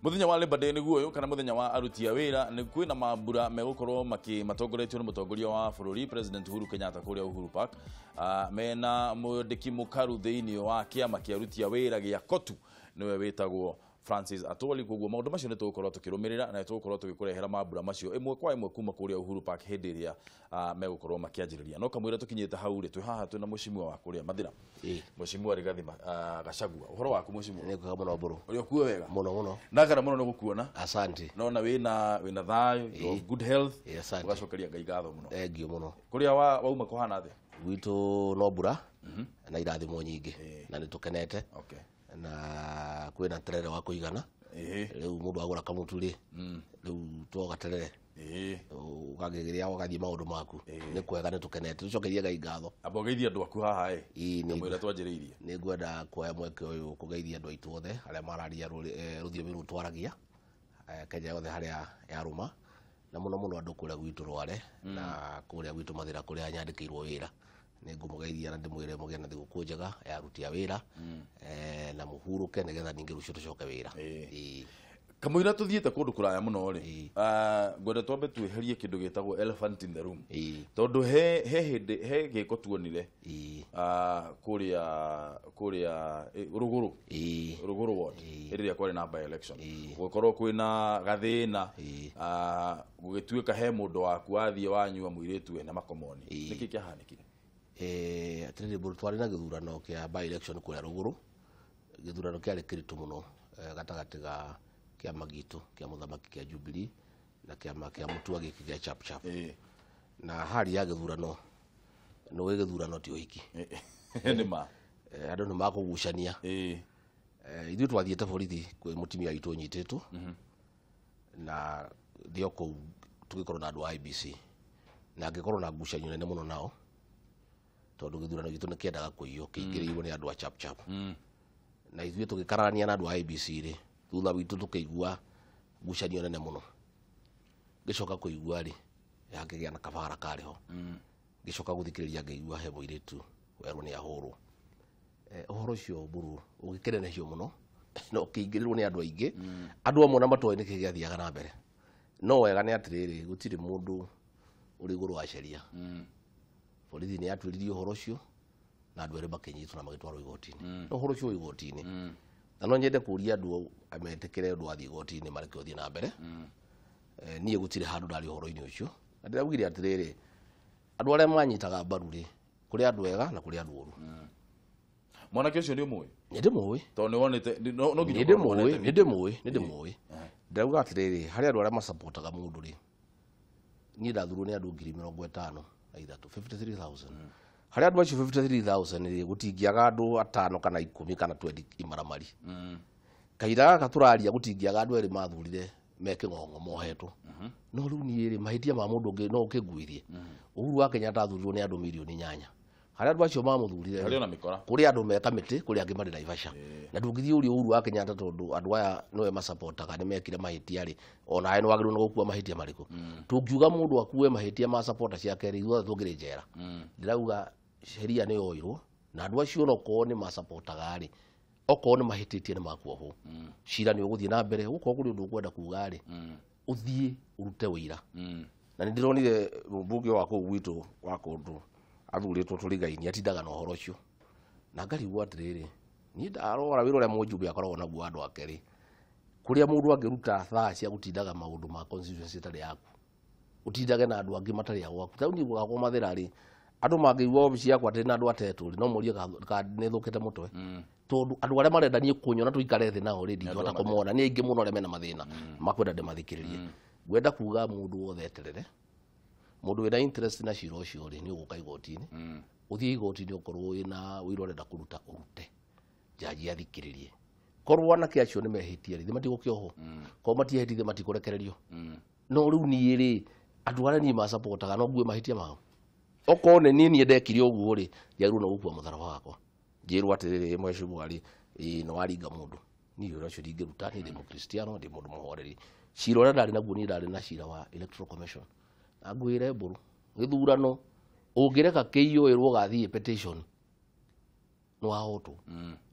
Muthenya wa Labor Day niguo uyu kana muthenya wa aruti a wira ni kwina mambura megukorwo matongoretio ni mutongoria wa bururi President Uhuru Kenyatta kuria Uhuru Park mena mwandiki mukaru thiini wa kiama kia aruti a wira gia Kotu niwe witagwo Francis Atoli koguo maundu macio ni tugukorwo tukirumirira na tugukorwo tugikurehera mambura macio imwe kwa imwe kuma kuria Uhuru Park hindi iria megukorwo makianjiriria no kamwira tukinyite hau ri twi haha twina mucimwa wa kuria Mathira mucimwa ri gathima gacagua uhoro waku mucimwa ni kwega muno mburu uri okuo wega muno ndakara muno no gukuona asante no wina thayo good health asante ugacokeria ngai gatho muno engio muno kuria wauma kuhana thi gwitu no mbura na irathimo nyingi na nitukenete okay na kwina terere wa kuigana riu mundu agura kamutu ri riu twoga terere ukagegeria ugathie maundu maku ni kwega ni tukenete tucokerie ngai ngatho abogeithia andu aku haha ni mwira twanjiriirie ni ngwenda kuoya mweke uyu kugeithia andu aitu othe aria mararia ruthiomi ru twaragia Kenya yothe haria yaruma na muno andu kuria gwitu Rware na kuria gwitu Mathira kuria nyandikirwo wira ni ngumugeithia na ndimwire mugie na thiguku njega ya aruti a wira na muhuruke nigetha ningi rucio tucoke wira kamwira tuthiete kundu kuraya muno ri ngwenda twambe tweherie kindu gitagwo elephant in the room tondu he giko tuonire kuria ruguru ward iriya kwari na by election gukorwo kwina gathina gugituika he mundu waku athie wanyua muiritu ene makomoni niki kiahanikire atiriri mburu twari na githurano kia by election kuria ruguru githurano kiari kiritu muno gatagati ga kiama gitu kia muthamaki kia Jubilee na kiama kia mutua giki kia chap na hali ya githurano no we githurano ti uhiki nima andu ni makugucania ithu twathiete borithi kwi mutimia itu nyititu na thio ku tugikorwo na andu IBC na ngikorwo na ngucanio nene muno nao tondu githurano gitu ni kiendaga kuiyo kiingiriirwo ni andu a chap na ithuĩ tugikarania na andu a IBC ri thutha witu tukeigua ngucanio nene muno gicoka kuigua ri yakigia na kabara kariho gicoka guthikiriria ngeigua he muiritu werwo ni ahurwo uhoro ucio mburu ugikenenehio muno no kiingirirwo ni andu aingi andu amwe na matoi niki giathiaga na mbere no wega ni atiriri gutiri mundu uri iguru wa sheria borithi ni atwiririe uhoro ucio na andu eri makinyitwo na magitwarwo igoti-ini uhoro ucio igoti-ini na no nyende kuria andu ametikire andu athie igoti-ini mareke uthie na mbere nie gutire handu ndari uhoro-ini ucio na ndiraugire atiriri andu aria manyitaga mbaru ri kuri andu wega na kuri andu oru mwana kesho ndio moyo ndi moyo to ni wonete no ndi moyo ndauga atiriri hari andu aria masupportaga mundu ri nie ndathurwo ni andu 50,000 na ithatu 53,000 hari andu acio 53,000 ri gutingiaga andu 5 kana 10 kana 20 imaramari kaira gaka turaria gutingiaga andu eri mathurire meke ngongo mohetwo no riu ni ri mahitia ma mundu ngi no ukiguirie Uhuru wa Kenyatta athurirwo ni andu milioni 8 hari andu acio mamuthurire hari ona mikora kuri andu me kamiti kuri angi mari Naivasha na ndungithie uri Uhuru wa Kenyatta tondu andu aya noe masupportaga ni mekire mahitia ri ona ayo wagirwo no gukua mahitia mariku tungiuga mundu akue mahitia ma supporter ciake ri thutha tugire njera ndirauga sheria ni oirwo na andu acio no ko ni masupportaga ri oko ni mahititie ni makuoho cira ni uguthie na mbere uko kuri undu kwenda kuga ri uthie urute wira na ndironire mbunge wako gwitu wako ndu athuritwo turigaini atindaga na uhoro ucio na ngarigwo atiriri ni ndarora wira uria Mujumbe akoragwo naguo andu akeri kuria mundu angiruta thaa cia gutindaga maundu ma constituency tari yaku utindage na andu angi matari ya gwaku tau ni gwa Mathira ri andu mangigwa obici yakwa tena andu atetu ri no murie ka ni thukite mutwe tondu andu aria marendanie kunyona tuikare thi nao ri ndingota kumona ni aingi muno remena mathina makwenda ndemathikiririe gwenda kuga mundu wothe eterere mundu wina interest na ciro cio ri ni uguka igoti-ini uthie igoti-ini ukorwo wina wira urenda kuruta urute jaji athikiririe korwo anake acio ni mehitie ri matigukioho ko matihitithie matikurekererio no riu ni ri andu aria ni ma supportaga no ngue mahitia mao okone ni ndekire uguo ri yagirwo no gukua muthara wakwa njirwo atiriri mwecimwa ri no waringa mundu ni ura cio ndingiruta ni ndi Kristiano ndi mundu muhoreri cira uria ndari naguo ni ndari na cira wa electoral commission agwire mburu githurano ungireka kiyo irwo gathie petition no ahotwo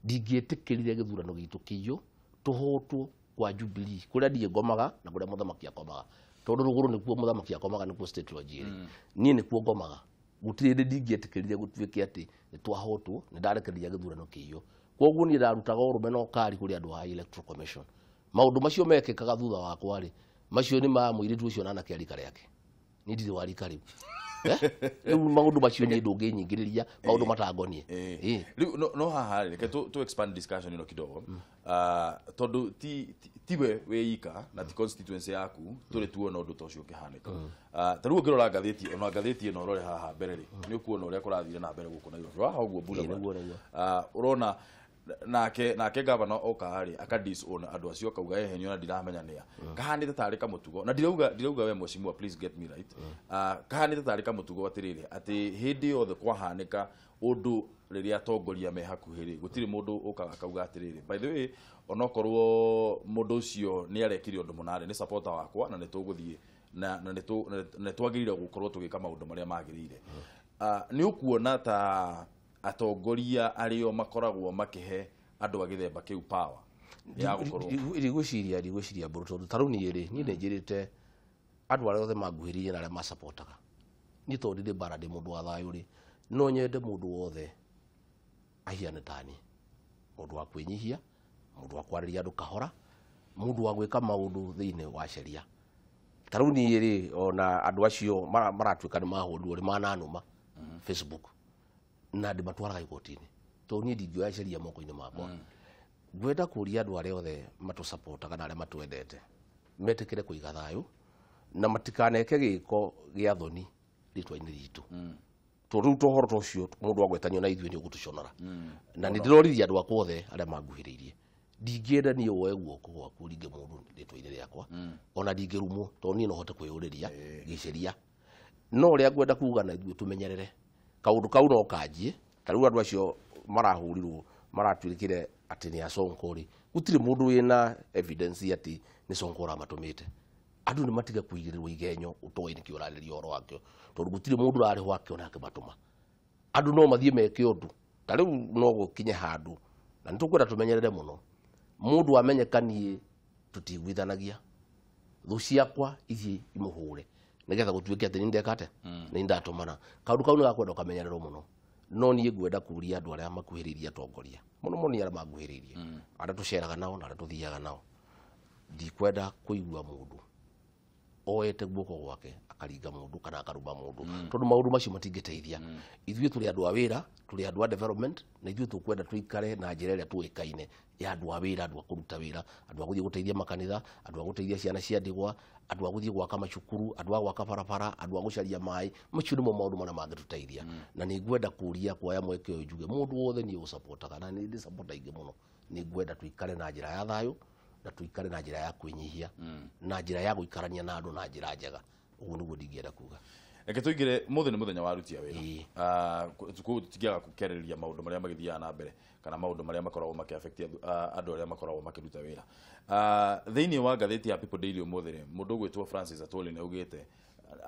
ndingietikirire githurano gitu kiyo tuhotwo kwa Jubilee kuria die ngomaga na kuria muthamaki akomaga tondu ruguru nikuo muthamaki akomaga nikuo state wa jiri nie nikuo ngomaga gutire ndingietikirire gutuike ati twahotwo ni ndarekereria githurano kiyo koguo ni ndarutaga urume no kari kuri andu a electoral commission maundu macio mekikaga thutha wakwa ri macio ni ma muiritu ucio na nake arika riake ni ndiri wari karibu riu maundu macio ni ndungi nyingiriria maundu matangonie riu no haha reke to expand discussion ino kidogo tondu tiwe weika na ti constituency yaku turi tuona undu ta ucio kihanika taruo ngirora ngatheti ino rore haha mbere ri ni ukuona uria kurathire na mbere guku na iyo haha uguo bura urona nake gavana okari akadis on andu acio kauga ehenyo na ndiramenya nia kahanite tari kamutugo na ndirauga we mheshimiwa please get me right kahanite tari kamutugo atiriri ati hindi yothe kwahanika undu riria atongoria me hakuhiri gutiri mundu ukaga kauga atiriri by the way onokorwo mundu ucio ni arekire undu munare ni supporter wakwa na nituguthie na nitwagirire gukorwo tugika maundu maria magirire ni ukuona ta atongoria ario makoragwo makihe andu agithemba kiu power ya gukorwo iriguciria mburu tondu taruni iri ni njirite andu aria othe manguhiririe na aria ma supportaga ni tondu ndi bara ndi mundu wa thayu ri no nyende mundu wothe ahiane tani mundu wa kwinyihia mundu wa kwariria andu kahora mundu wa gwika maundu thiine wa sheria taruni iri ona andu acio maratuika ni mahundu ri mananuma Facebook na ndi matwaraga igotini to ni ndingioya sheria moko-ini makwa gwenda kuria andu aria othe matu support kana aria matwendete metikire kuiga thayu na matikaneke giko gia thoni ritwa-ini ritu to riu tohoro tocio mundu agwetanio na ithuĩ ni ugutuconora na ni ndiroriria andu akwa othe aria manguhiririe ndingienda ni oe guoko gwaku ringe mundu ritwa-ini riakwa ona ndingirumwo to ni no hote kwiyuriria giceria no ria gwenda kuga na ithuĩ tumenyerere kaundu kau no kanjie tariu andu acio marahurirwo maratwirikire ati ni Sonkori gutire mundu wina evidence ati ni Sonkora matumite andu ni matiga kuigirirwo igenyo utoe ni kiurariria oro wakio tondu gutire mundu rari wakio nake matuma andu no mathie meke undu tariu no gukinye handu na nitukwenda tumenyerere muno mundu amenyekanie tutigwithanagia thu ciakwa ithie imuhure nigetha gutuike ati ndekate ni ndatumana kaundu kau ni gakwenda kamenyererwo muno no nie ngwenda kuria andu aria makuhiriria atongoria muno ni aria maguhiririe aria tuceraga nao na aria tuthiaga nao ndikwenda kuigua mundu oete guoko gwake akaringa mundu kana akaruma mundu tondu maundu macio matingiteithia ithuĩ turi andu a wira turi andu a development na ithuĩ tukwenda tuikare na njira iria tuikaine ya andu a wira andu a kuruta wira andu a guthie guteithia makanitha andu a guteithia ciana cia ndigwa andu a guthie gwaka macukuru andu a gwaka barabara andu a gucaria mai macio nimo maundu maria mangituteithia na ni ngwenda kuria kwa mweke uyu njuge mundu wothe ni usupportaga na ni supporta ingi muno ni ngwenda tuikare na njira ya thayu na tuikare na njira ya kwinyihia na njira ya guikarania na andu na njira njega uguo niguo ndingienda kuga eke tuigire muthe ni muthenya wa aruti a wira tigiaga kukereria maundu maria magithiaga na mbere kana maundu maria makoragwo makiaffect andu aria makoragwo makiruta wira thiini wa ngatheti ya People Daily umuthire mundu gwitwo Francis Atoli ni augite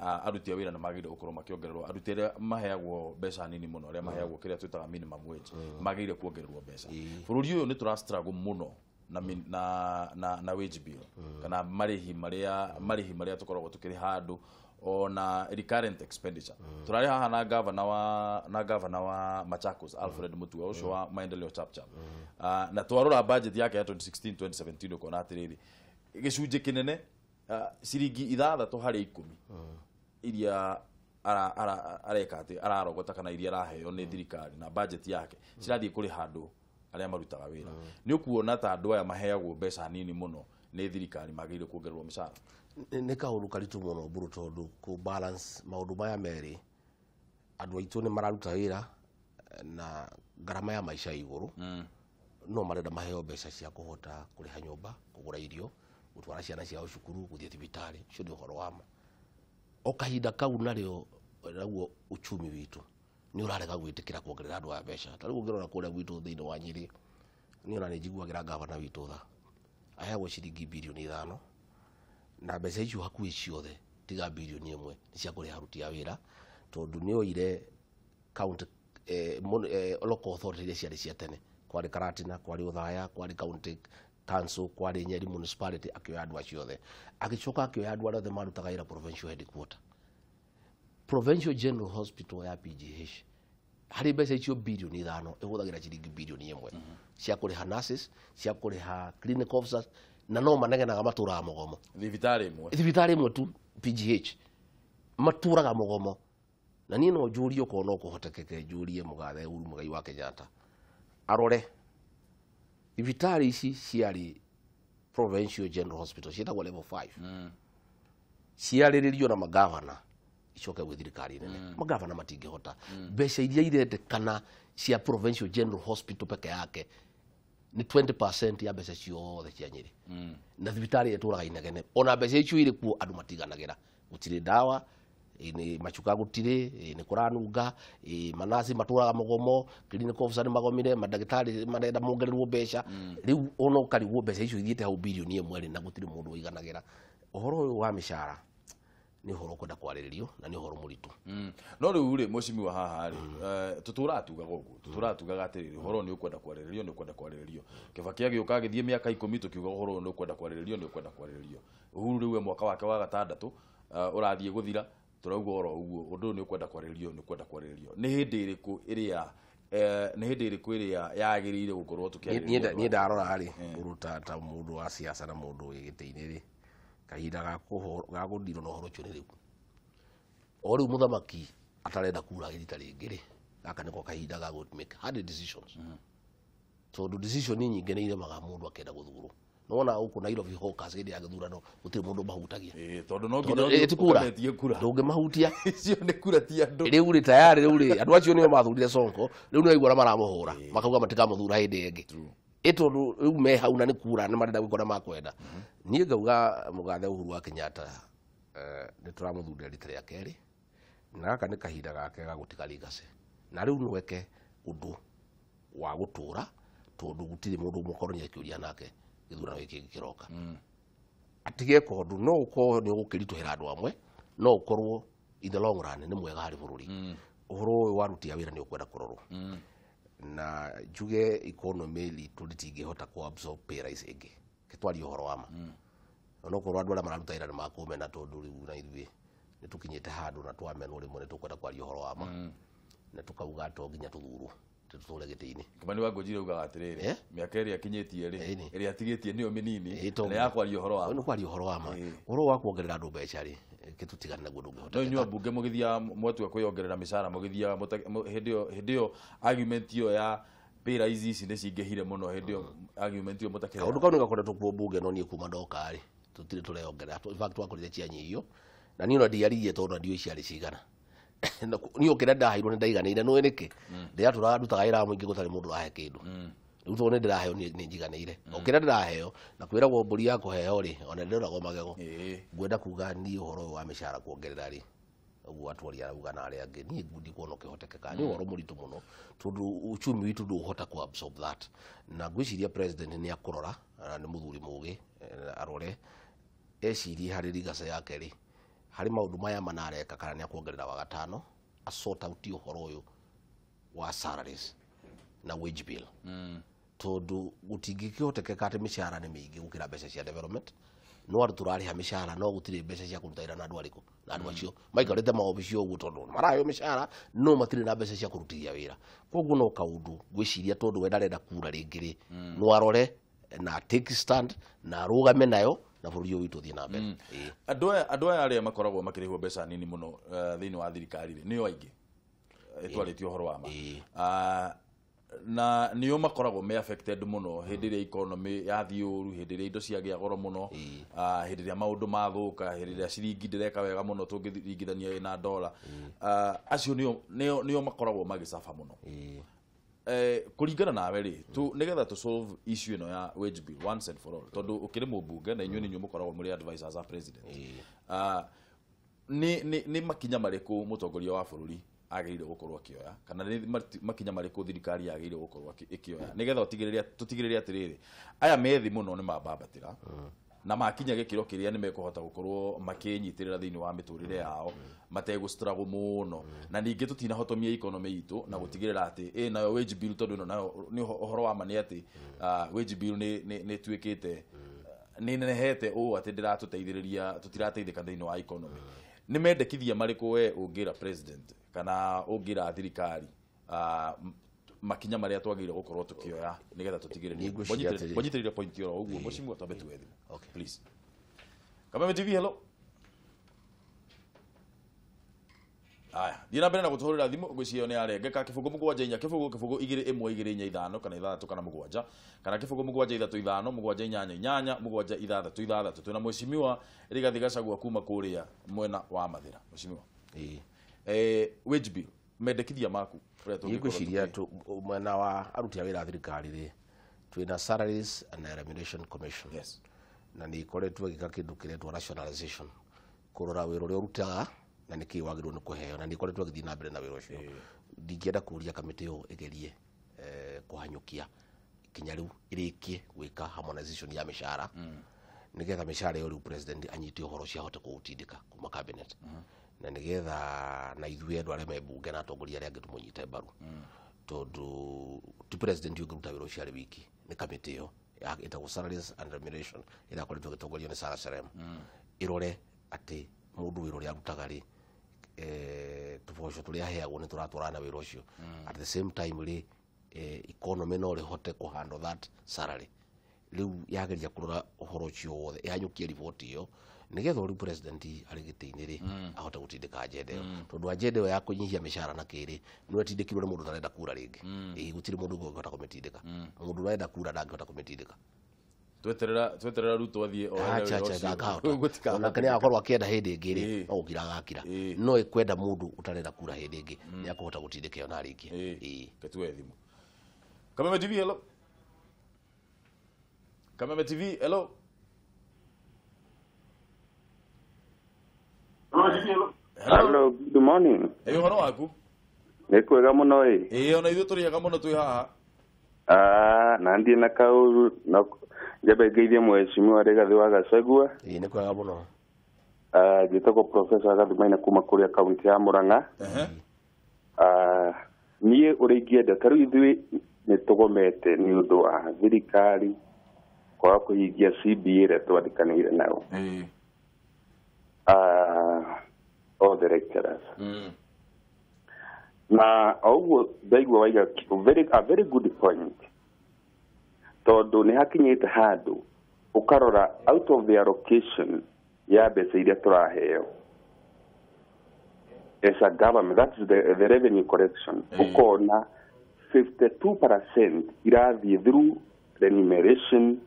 aruti a wira na magire gukorwo makiongererwo aruti aria maheagwo mbeca nini muno aria maheagwo kiria twitaga minimum wage magire kuongererwo mbeca bururi uyu ni struggle muno na wage bill kana marihi maria tukoragwo tukiri handu ona recurrent expenditure turari haha na governor wa Machakos Alfred Mutua ucio wa maendeleo chapchap na twarora budget yake ya 2016 2017 ukona atiriri gicunje kinene ciringi 6 hari 10 iria areka ati ararogota kana iria araheo ni thirikari na budget yake cirathie kuri handu aria marutaga wira ni ukuona ta andu aya maheagwo mbeca nini muno ni thirikari magire kuongererwo mishara ni kaundu karitu muno buru tondu ku balance maundu maya meri andu aitu ni mararuta wira na garama ya maisha iguru no marenda maheo mbeca cia kuhota kuriha nyumba kugura irio gutwara ciana ciao cukuru guthie thibitari cio ni uhoro wamo o kahinda kau nario naguo uchumi witu ni urarega gwitikira kuongerera andu a mbeca tariu ngirora kuria gwitu thiini wa Nyeri ni ona ni njiguagira gavana witu tha aheagwo ciringi bilioni 5 na mbeca icio hakuhi ciothe tiga bilioni 1 ni cia kuriha aruti a wira tondu ni oire county local authority iria ciarĩ cia tene kwari Karatina kwari Uthaya kwari county council kwari Nyeri municipality akioya andu acio othe agicoka akioya andu othe marutaga ira provincial headquarter. Provincial General Hospital ya PGH hari mbeca icio bilioni 5 ihuthagira ciringi bilioni 1 cia kuriha nurses, cia kuriha clinic officers, na no manegenaga maturaga mugomo. Thibitari imwe tu PGH maturaga mugomo. Na niĩ no njũrie okorwo no kũhotekeke njũrie mũgathe Uhuru Muigai wa Kenyatta arore thibitari ici ciarĩ Provincial General Hospital ciĩtagwo level 5 ciarĩrĩrio na magavana icoke gwĩ thirikari nene. Magavana matingĩhota mbeca iria irendekana cia Provincial General Hospital peke yake ni 20% ya mbeca ciothe cia Nyeri. Na thibitari ĩtũraga inegene ona mbeca icio irĩ kuo andũ matiganagĩra, gũtirĩ ndawa, ni machuka gutire, ni kuranunga, manasi maturaga mugomo, clinic officer ni magomire, madagitari marenda mongererwo mbeca. Riu ono karigwo mbeca icio ithiete hau bilioni 1 na gutire mundu wiganagĩra. Uhoro uyu wa mishara ni uhoro kwenda kwarĩrĩrio na ni uhoro muritu. No riu ri mucimi wa haha ri tuturatugaga uguo, tuturatugaga atiriri uhoro ni ukwenda kwarĩrĩrio, ni ukwenda kwarĩrĩrio. Kibaki agiuka agithie miaka 10 tukiuga uhoro ni ukwenda kwarĩrĩrio, ni ukwenda kwarĩrĩrio. Uhuru riu mwaka wake wa gatandatũ urathie guthira turauga oro uguo undu ni ukwenda kwarĩrĩrio, ni ukwenda kwarĩrĩrio. Ni hindi iriku iria yagirire gukorwo tukiarĩrĩrio. Ni ndarora ari muruta ta mundu wa siasa na mundu wigite-ini ri kahinda ga gundiro no horo chone riu. O riu muthamaki atarenda kura girita ringi ri gaka niko kahinda ga go make hard decisions. So the decision nyingi ni ile maga mundu akenda guthurwo. Nona huko Nairobi hawkers gidi agathurano gutire mundu mahutagia tondu no nginya ukametie kura ndunge mahutia icio ni kura ti andu riu ri tayari riu ri andu acio nio mathurire Sonko riu ni aigua maramuhura makauga matikamuthura hindi ingi itondu riu me hau na ni kura ni marenda gukora makwenda. Nie ngauga mugathe Uhuru wa Kenyatta ni turamuthurira rita ria keri na gaka ni kahinda gake ga gutiga legacy na riu nweke undu wa gutura tondu gutire mundu mukoronia kiuria nake githurano giki gikiroka. Atige kondu no uko ni ugukirituhira andu amwe no ukorwo in the long run ni mwega hari bururi. Uhoro wa ruti ya wira ni ukwenda kurorwo. Na juge economy litu litingihota ku absorb pay rise ingi kitwari uhoro wama. No korwo andu ara mararuta ira ni makumena tondu riu na ithuĩ ni tukinyite handu na twamenwo rimwe ni tukwenda kwari uhoro wama na tukauga to nginya tuthurwo tutule giti-ini. Kamani wa ngojire uga atiriri miaka iri akinyitie ri iri atigitie niyo minini na yakwaria uhoro wama. No kwaria uhoro wama uhoro wa kuongerera andu mbeca ri kitutigana naguo ndungihota. No inyo bunge mugithia mwetu kwiongerera mishara mugithia hindio argument iyo ya pay rise ici ni cingihire muno hindio argument iyo mutakira. Kaundu kau ni gakoretwo kuo bunge no nie kuma ndoka ri tutire tureongerera in fact twakorire cianyi iyo na niyo ndiaririe tondu ndio ciari cigana. Niyo kira ndahairwo ni ndaiganire no eneke ndia turarutaga ira muingi gutari mundu ahe kindu riu tone ndiraheo ni njiganire okira ndiraheo na kwiragwo mburi ya kuheo ri ona ndiragwo magego ngwenda kuga ni uhoro wa mishara kuongerera ri uguo atwaria uga na aria angi ni ngudi kuona kihotekeka ni uhoro muritu muno tondu uchumi witu nduhota ku absorb that na gwiciria president ni akurora ni muthuri mugi arore ecirie hari rigasa yake ri hari maundu maya manareka kana ni akuongerera wa gatano a sort out uhoro uyu wa salaries na wage bill tondu gutingikihotekeka ati mishara ni mingi gukira mbeca cia development no andu turariha mishara no gutire mbeca cia kuruta ira na andu ariku na andu acio maikarite maobici uguo tondu marayo mishara no matire na mbeca cia kurutithia wira koguo no kaundu gwiciria tondu we ndarenda kura ringi ri no arore na take stand na rugame nayo na bururi witu thie na mbere. Andu aya aria makoragwo makirihwo mbeca nini muno thiini wa thirikari ri niyo aingi etwaritio uhoro wa ma na niyo makoragwo me affected muno hindi ria economy yathii uru hindi ria indo ciagia goro muno hindi ria maundu mathuka hindi ria ciringi ndireka wega muno tungiringithania na dollar acio niyo makoragwo magicafa muno. Kuringana nawe ri nigetha to solve issue ino ya wage bill once and for all tondu ukiri mubunge na inyuĩ ninyu mukoragwo muri advisors a president ni makinya mariku mutongoria wa bururi agirire gukorwo akioya kana ni makinya mariku thirikari agirire gukorwo ikioya nigetha tutigiriria atiriri aya methi muno ni mabambatira na makinya gikiro kiria ni mekuhota gukorwo makinyitirira thiini wa miturire yao matego struggle muno na ningi tutinahotomia economy itu na gutigirira ati nayo wage bill tondu no nayo ni uhoro wa mani ati wage bill ni twikite ni nehete ati ndiratuteithiriria tutirateithika thiini wa economy ni mendekithia mariku we ungira president kana ungira thirikari makinya maria twagire gukorwo tukioya nigetha tutigirire bonyitirire point yo uguo mucimu tabe twethi please kama TV hello aya dina mbere na gutuhurira thimu ngwicio ni arengeka kifungo mugwanja inya kifungo igire imwe igire inya ithano kana ithatatu kana mugwanja kana kifungo mugwanja ithatu ithano mugwanja inyanya mugwanja ithathatu twina mucimiwa rigathi gacagua kuma kuria mwena wa Mathira mucimiwa wage bill mendekithia maku Igwiciria tu mwena wa aruti a wira thirikari ri twina Salaries and Remuneration Commission. Yes. Na ni ikoretwo gika kindu kiretwo rationalization kurora wira uria urutaga na niki wagirwo ni kuheo na ni ikoretwo githii na mbere na wira ucio. Ndingienda kuria kamiti yo igerie kuhanyukia kinya riu irikie gwika harmonization ya mishara nigetha mishara yo riu president anyiti uhoro cia hote kuutindika kuma cabinet na nigetha na ithuĩ andu aria mebunge na atongoria aria angi tumunyite mbaru tondu ti president yu nguruta wira ucio ari wiki ni kamiti yo itagwo Salaries and Remuneration ira koretwo gitongorio ni Sara Serem irore ati mundu wira uria arutaga ri tuboco turia heagwo ni turatwarana wira ucio at the same time ri economy no rihote kuhandle that salary riu yageria kurora uhoro ucio wothe yanyukia report iyo nigetha uri president ari gitiini ri ahote gutindika agenda iyo tondu agenda iyo ya kunyihia mishara na kiri ni wetindikirwo ni mundu tarenda kura ringi gutiri mundu ungihota kumitindika mundu urenda kura ndangihota kumitindika tweterera ruto athie ona kani akorwo akienda hindi ingi ri no ukira agakira no ikwenda mundu utarenda kura hindi ingi ni akuhota gutindika yo na ringi ketwe thimu kama TV hello kama TV hello Hello, good morning. Horo waku? Nikwega muno ona ithu turiega muno twi haha. Na ndi na kau na jabe geithia mweshimiwa Rigathi wa Gachagua. Nikwega muno. Gitako Professor Gathumaina kuma kuria kaunti ya Murang'a. Niĩ ũrĩa ingĩenda tarĩu ithuĩ nĩ tũgomete nĩ ũndũ wa thirikari kwaga kũhingia CBA ĩrĩa twandĩkanĩire nao. All the lecturers. Na ũguo ndaigua waiga a very good point. Tondũ nĩ hakinyĩte handũ ũkarora out of the allocation ya mbeca iria tũraheo as a government, that is the revenue collection. Ukona 52% irathiĩ through remuneration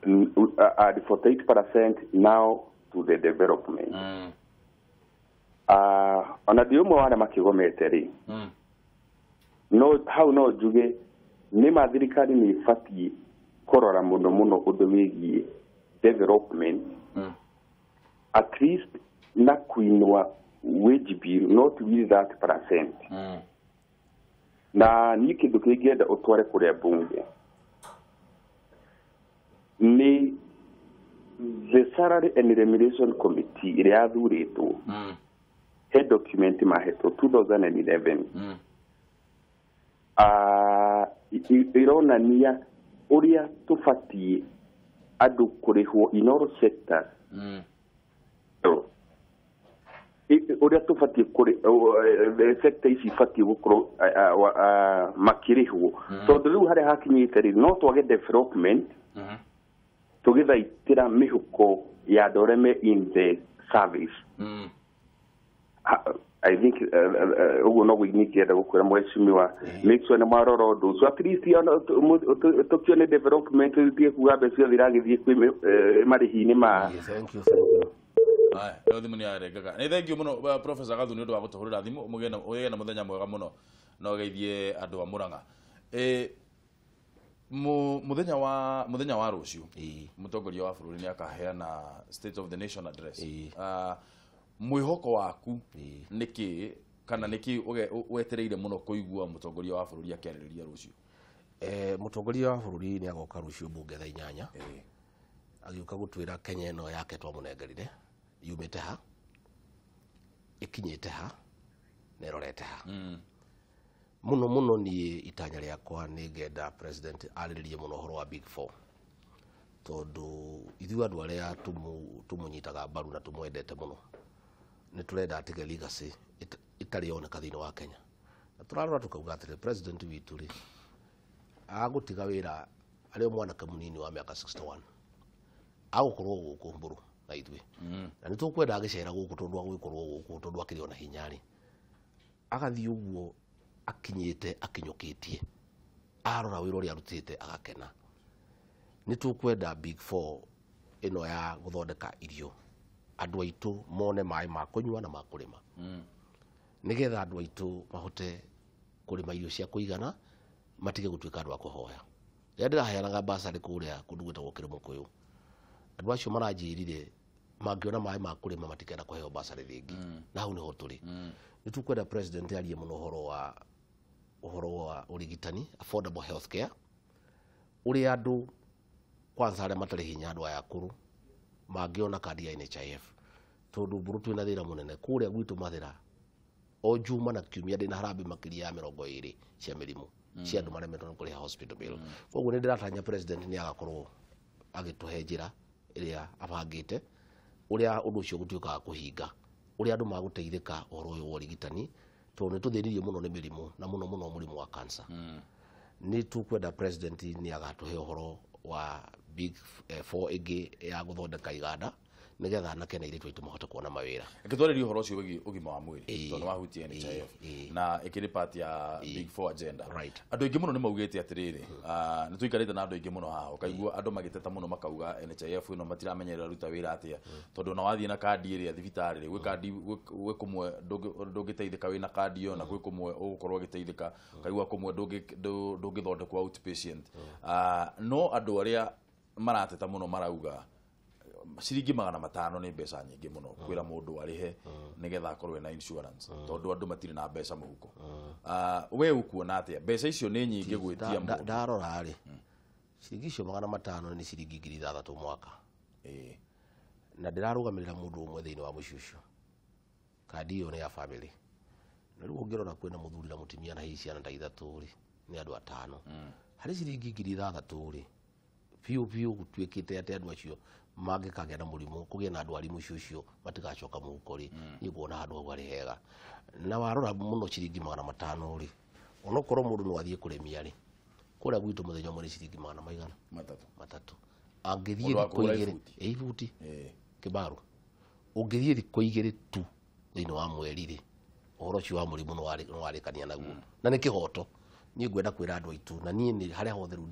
and 48% now to the development. Ona ndi umwe wa arĩa makĩgomete rĩ no hau no njuge nĩ mathirikari nĩ ĩbatiĩ kũrora mũno mũno ũndũ wĩgiĩ development at least na kuinua wage bill not with that percent. Na niĩ kĩndũ kĩngĩenda ũtware kũrĩa bunge nĩ the Salary and Remuneration Committee ĩrĩa yathurĩtwo he document mahetwo 2011 ironania ũrĩa tũbatiĩ andũ kũrĩhwo in all sectors ũrĩa tũbatiĩ sector ici ibatiĩ gũkorwo makĩrĩhwo tondũ rĩu harĩa hakinyĩte rĩ no twage development tũgĩthaitĩra mĩhuko ya andũ arĩa me in the service. I think ugu no gwinyikienda gukwira mweshimiwa make sure na maroro ndu so at least tukione development tie kuga mbeca ciothe iragithie kwi marihi-ini ma. Thank you. Aya thimu ni arengaga ni thank you muno Professor Gathu ni undu wa gutuhurira thimu mugena muthenya mwega muno no geithie andu a Murang'a muthenya wa rucio mutongoria wa bururi ni akaheana State of the Nation address. Mwihoko waku niki kana niki wetereire muno kuigua mutongoria wa bururi akiarĩrĩria rucio? Mutongoria wa bururi ni agoka rucio bunge thaa 8 agiuka gutwira Kenya ino yake twamunengerire yumite ha ikinyite ha nerorete ha muno ni itanya riakwa ni ngenda president ariririe muno horo wa Big Four tondu ithu andu aria tumunyitaga mbaru na tumwendete muno ni turenda atige legacy itari oneka thini wa Kenya na turarora tukauga atiri president witu ri agutiga wira ari mwana kamunini wa miaka 61 agukorwo guku mburu na ithwe na ni tukwenda agicera guku tondu agwikorwo guku tondu akiriona hinyari agathi uguo akinyite akinyukitie arora wira uri arutite agakena ni tukwenda Big Four ino ya guthondeka irio andu aitu mone mai ma kunywa na ma kurima nigetha andu aitu mahote kurima irio cia kuigana matige gutwika andu akuhoya ria ndiraheanaga basari kuria kundu gwitagwo Kiramukuyu andu acio maranjirire mangiona mai ma kurima matikenda kuheo basari ringi na hau niho turi ni tukwenda president arie muno uhoro wa urigitani affordable healthcare uri andu kwanza aria matari hinya andu aya akuru mangiona kandi ya NHIF tondu mburu twina thira munene kuria gwitu Mathira o juma na kiumia ndina harambe makiria ya 20 cia mirimu cia andu maremetwo kuri hospital bill koguo ni ndiratanya president ni agakorwo agituhe njira iria abangite uria undu ucio gutwika kuhinga uria andu maguteithika uhoro uyu wa urigitani tondu ni tuthiririe muno ni mirimu na muno murimu wa cancer ni tukwenda president ni agatuhe uhoro wa Big Four igi ya guthondeka iganda nigetha anake na iritu mahote kuona mawira ikitwariri uhoro ucio ugima wa mwiri tondu wahutie NHIF na ikiri part ya Big Four agenda andu ingi muno ni maugite atiriri ni tuikarite na andu ingi muno haha ukaigua andu magiteta muno makauga NHIF ino matiramenyerera ruta wira atia tondu na wathie na kandi iria thibitari ri gwi kandi gwi kumwe ndungiteithika wina kandi yo na gwi kumwe ugukorwo giteithika ukaigua kumwe ndungithondekwa outpatient no andu aria marateta muno marauga ciringi 500 ni mbeca nyingi muno kwira mundu arihe nigetha akorwe na insurance tondu andu matiri na mbeca muhuko we ukuona atia mbeca icio ni nyingi gwitia mundu ndarora ari ciringi icio 500 ni ciringi 6,000 mwaka na ndirarugamirira mundu umwe thiini wa muciucio kandi iyo ni ya family na riu ngirona kwina muthuri na mutimia na hici ana ndaithatu ri ni andu 5 hari ciringi 6,000 ri piu gutwikite ate andu acio mangikagera murimu kugia na andu ari muciucio matigacoka muhuko ri ni kuona handu hau ari hega na warora muno ciringi 500 ri onokorwo mundu no athie kuremia ri kuria gwitu muthenya umwe ni ciringi 100 matatu angithie thikũ igĩrĩ ibuti kibaru ungithie thikũ igĩrĩ tu thĩinĩ wa mweri ri uhoro cio wa murimu no warikania naguo na ni kihoto ni ngwenda kwira andu aitu na nie ni haria hothe ru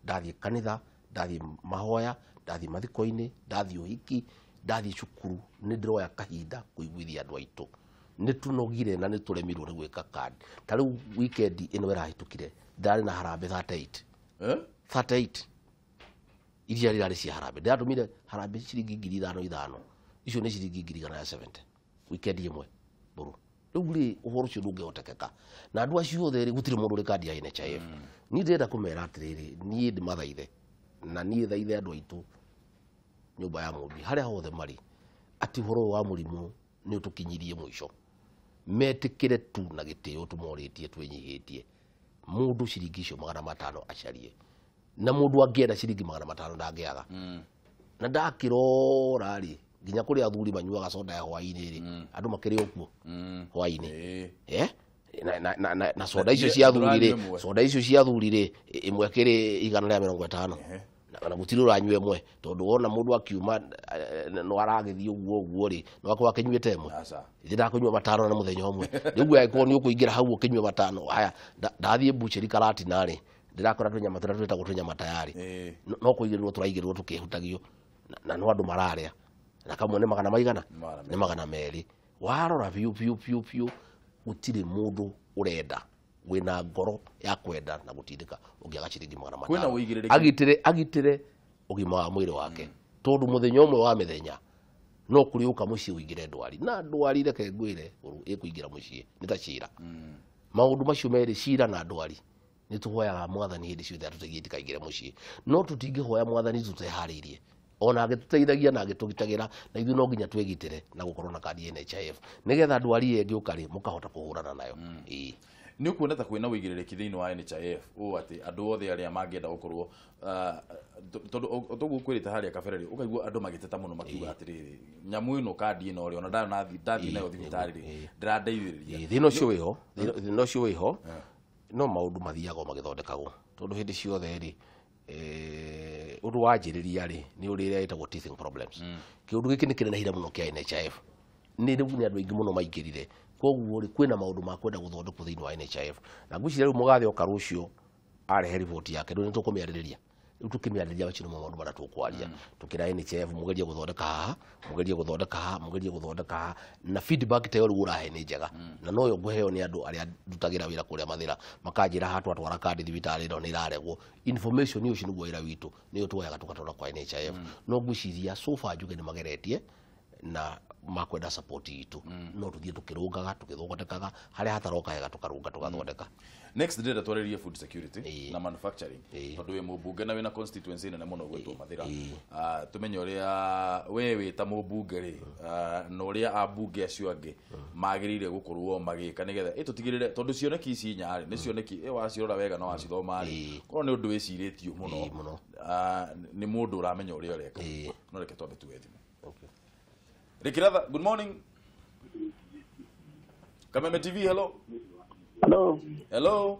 ndathie kanitha ndathie mahoya ndathie mathiko-ini ndathie uhiki ndathie cukuru ni ndiroya kahinda kuiguithia andu aitu ni tunogire na ni turemirwo ni gwika kandi ta riu weekend ino irahitukire ndari na harambe 38 iria rirari cia harambe ndatumire harambe ciringi 5,000 icio ni ciringi 170 weekend imwe buru riu ri uhoro ucio ndungihotekeka na andu acio othe ri gutire mundu ri kandi ya NHIF ni ndenda kumera atiriri ni ndi mathaithe na ni thaithe andu aitu nyumba ya mumbi haria hothe mari ati uhoro wa murimu ni utukinyirie mwisho metikire tu na gitio tumoritie twinyihitie mundu ciringi icio 500 acarie na mundu angienda ciringi 500 ndangiaga na ndakirora ri nginya kuri athuri manyuaga soda ya hwaini ri andu makiri okuo hwaini na soda icio cia athuri ri imwe kiri 150 na gutiri uranywe mwe tondu wona mundu akiuma no aragithie uguo ri no akwa kinyuite mwe ndira kunywa 5 na muthenya umwe riu aiko ni ukuingira hau ukinywa 5 haya ndathie bucheri karati nari ndirakora tunyama twetagwo tunyama tayari no kuigirwo turaigirwo tukihutagio na no andu mararia na kamwe ni 100 ni 200 warora piu gutiri mundu urenda wina ngoro ya kwenda na gutindika ungiaga ciringi 500 agitire ugima wa mwiri wake tondu muthenya umwe wa mithenya no kuriuka mucii uigire ndwari na ndwari reke ngwire ikuingira mucii nitacira maundu macio meri cira na ndwari ni tuhoyaga mwathani hindi ciothe atutegie tikaigire mucii no tutingihoya mwathani tutehariirie ona agituteithagia na agitugitagira na ithu no nginya twegitire na gukorwo na kadi NHIF nigetha ndwari yengi ukari mukahota kuhurana nayo ni ukuoneta kwina wigiririki thiini wa NHIF o ati andu othe aria mangienda gukorwo tondu kwirita haria kabereri ukaigua andu magiteta muno makiuga atiriri nyamu ino kadi ino ri ona ndathi nayo thibitari ri ndirandeithiriria thino cio wiho no maundu mathiaga magithondekagwo tondu hindi ciothe ri undu wanjiriria ri ni uriria itagwo teething problems kiundu giki ni kinene hira muno kia NHIF ni riu ni andu aingi muno maingirire koguo ri kwina maundu ma kwenda guthondekwo thiini wa NHIF na ngwiciria riu mugathe oka rucio arehe report yake riu nitukumiaririria riu tukimiaririria bacino maundu bara tukwaria tukira NHIF mugerie guthondeka haha mugerie guthondeka haha mugerie guthondeka haha na feedback tayo riu urahe ni njega na noyo nguheo ni andu aria ndutagira wira kuria Mathira makanjira hatu atwara kadi thibitari no ni iraregwo information iyo cinu wira witu niyo twoyaga tukatwara kwa NHIF no ngwiciria so far njuge ni mageretie na makwenda support itu no tuthie tukirungaga tukithondekaga haria hataroka hega tukarunga tugathondeka next day twarerie food security na manufacturing tondu we mubunge na wina constituency nene muno gwetwo Mathira tumenye uria wewe ta mubunge ri no uria abunge acio angi magirire gukorwo magika nigetha itutigirire tondu cioneki ici nyari ni cioneki wacirora wega no wacithoma ri korwo ni undu wiciritio muno ni mundu uramenya uria ureka no reke twambe tuwethi Rikiratha, good morning. Kameme TV, hello. Hello. Hello.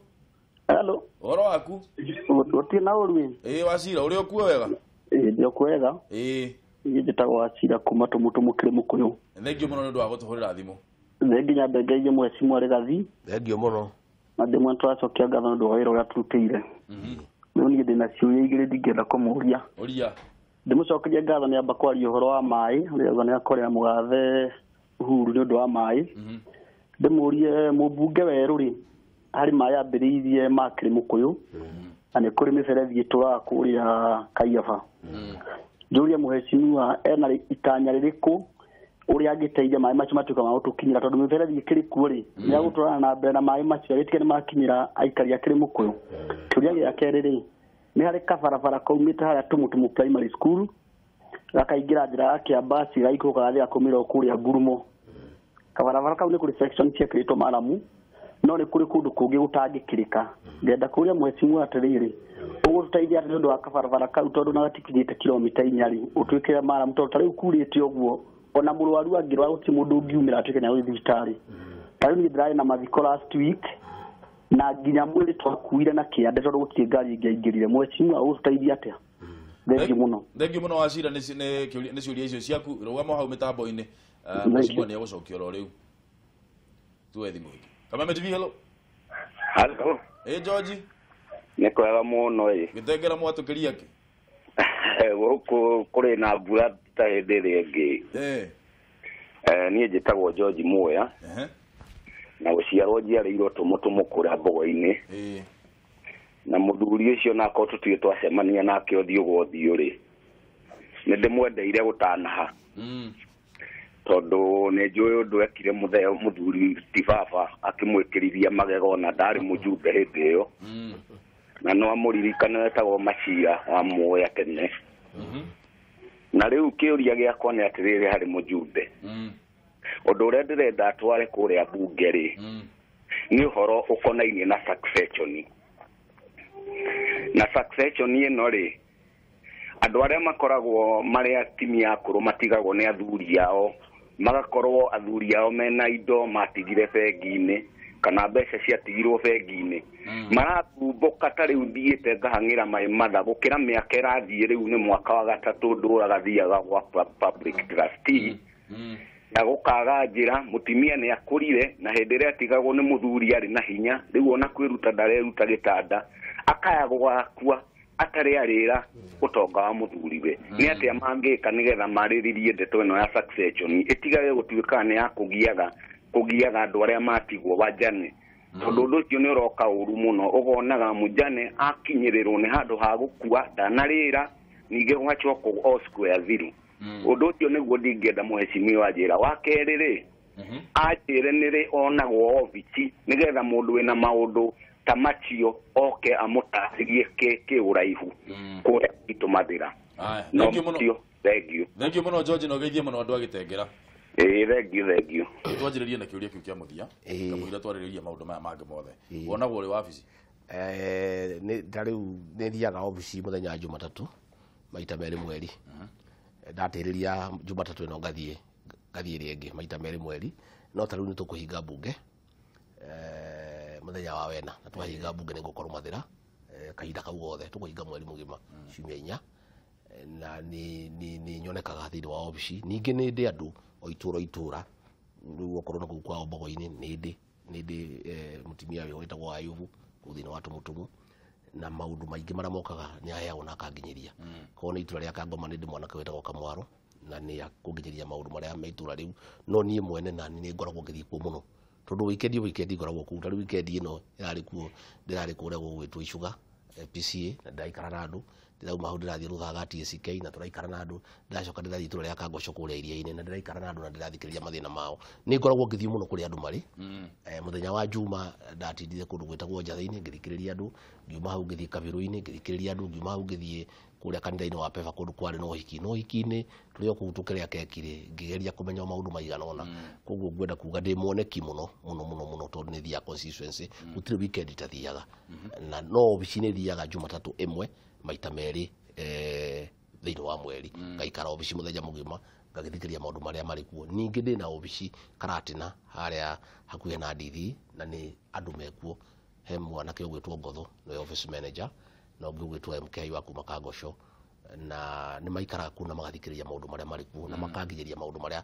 Hello. Oro waku? Oti na urwi. Wacira, uri okuo wega? Ndio kwega. Njitagwo Wacira kuma tumutumukire mukuyu. Thengio muno ndu wa gutuhurira thimu. Thenginya mbengeije mwecimu ari gathi. Thengio muno. Na ndimwe twacokia ngatho ndu wa wira uria turutire. Niu ni ndina ciuria igiri ndingenda kumuria. Uria. Ndimucokeria ngatho ni amba kwaria uhoro wa mai, riaga ni akorera mugathe Uhuru ni undu wa mai. Ndimurie mubunge weru ri hari mai ambiriirie makiri mukuyu. Ani kuri miferethi itura kuria Kaiafa. Julia muheshimiwa ena itanya ririku uria agiteithia mai macio matuka ma utukinyira tondu miferethi ikiri kuuri ya guturana na mbere na mai macio gitike ni makinyira aikari akiri mukuyu. Turia ya keriri ni hari kabarabara kaumite haria tumutumu primary school gakaingira njira yake ya basi gaiko gathi akumira kuria Ngurumo. Kabarabara kau ni kuri section cia Krito Maramu no ni kuri kundu kungi gutangikirika. Ngenda kuria mwecimu atiriri ugu tutaithia ndu wa kabarabara kau tondu na gatikinyite kilomita 4 utwikira Maramu tondu tari ukurite uguo ona murwaru angirwa uti mundu ngiumira atwike na thibitari. Tari ni ndrai na mathiko last week na nginya mwiri twakuire na kiande tondu gutire ngari ingiingirire mwecimu ugu tutaithia atia. Thengio muno Wacira ni ciuria icio ciaku rugamo hau mitambo-ini mwecimu ni agucokia ro riu tuwethi mwingi. Kameme TV, hello. Hello. George. Ni kwega muno gitengera mwatukiria ki guku kuri na mbura ta hindi ringi ni njitagwo George Muya na guciarwo njiarĩirwo tumutumu kuria Mbogo-ini na muthuri ucio nako tutige twacemania nake ũthiũ gwa ũthiũ ri ni ndimwendeire gutanaha tondu ni njũĩ ũndũ ekire muthuri ti baba akimwĩkĩrithia magego na ndarĩ mũjumbe hĩndĩ ĩyo na no amuririkana wetagwo Mathira wa Muya tene na rĩu kĩũria gĩakwa nĩ atĩrĩrĩ harĩ mũjumbe ũndũ ũrĩa ndĩrenda atware kũrĩa bunge rĩ nĩ ũhoro ũkonainie na succession ĩno rĩ andũ arĩa makoragwo marĩ atimia akũrũ matigagwo nĩ athuri ao magakorwo athuri ao mena indo matigire bengi-inĩ kana mbeca ciatigirwo bengi-inĩ marakumbũka ta rĩu thiĩte ngahang'ĩra maĩ matha gũkĩra mĩaka ĩrathiĩ rĩu nĩ mwaka wa gatatũ ndũra gathiaga gwa public trustee na gũkaga njĩra mũtimia nĩ akũrire na hĩndĩ ĩrĩa atigagwo nĩ mũthuri arĩ na hinya rĩu ona kwĩruta ndareruta gĩtanda akaya gũgakua atarĩ arĩra ũtonga wa mũthuriwe nĩ atĩa mangĩka nĩgetha marĩrĩrie ndeto ĩno ya succession ĩtigage gũtuĩka nĩ ya kũgiaga andũ arĩa matigwo wajane tondũ ũndũ ũcio nĩ ũroka ũru mũno ũgonaga mũjane akinyĩrĩrwo nĩ handũ ha gũkua ndanarĩra ningĩ gwacokwo o square thiru ũndũ ũcio nĩguo ndingĩenda mũheshimiwa njĩra wa kerĩ rĩ anjĩre nĩrĩ onagwo obici nĩgetha mũndũ wĩna maũndũ ta macio oke amũtarĩrie kĩũraihu kũrĩa itũ Mathira. Thank you muno George, no geithie muno andu agitengera. thank you Twanjiririe na kiuria kiu kia muthia kamwira twaririria maundu maya mangi mothe wonagwo uri wabici ni tariu ni thiaga obici muthenya Jumatatu maita meri mweri ndatiriria Jumatatu ino ngathie ringi maita meri mweri no tariu ni tukuhinga bunge muthenya wa wena na twahinga bunge ni gukorwo Mathira kahinda kau gothe tukuhinga mweri mugima ciumia 4 na ni nyonekaga thiini wa obici ningi ni ndi andu o itura riu okorwo na kwa Mbogo-ini ni ndi mutimia we wetagwo Ayubu kuthina wa tumutumu na maundu maingi maria mokaga ni aheagwo na akanginyiria ko ni itura ria Kangoma ni ndi mwanake wetagwo Kamwaro na ni akunginyiria maundu maria me itura riu no nie mwene na ni ngoragwo ngithii kuo muno tondu weekend ngoragwo kuo tari weekend ino irari kuo ndirari kuria gwitwo Icuga PCA na ndaikara na andu ndirauma hau ndirathie ruthaga TSK na turaikara na andu ndacoka ndirathie itura ria Kangosho kuria iria-ini na ndiraikara na andu na ndirathikiriria mathina mao ni ngoragwo ngithii muno kuria andu mari muthenya wa Juma ndatindire kundu gwitagwo Njatha-ini ngithikiriria andu ngiuma hau ngithii Kabiru-ini ngithikiriria andu ngiuma hau ngithii kuria kanitha-ini wa Peva kundu kwari no hiki-ini turi okuo tukiria kekire ngigeria kumenya maundu maigana ona koguo ngwenda kuga ndi mwoneki muno tondu ni thia constituency gutire weekend tathiaga na no obici ni thiaga Jumatatu imwe maita meri thiini wa mweri ngaikara obici muthenya mugima ngagithikiriria maundu maria mari kuo ningi ndi na obici Karatina haria hakuhe na ndithi na ni andu mekuo he mwanake ugwitwo Ngotho no office manager na ungi ugwitwo MK wa kuma Kangosho na ni maikara kuna magathikiriria maundu maria mari kuo na makanginyiria maundu maria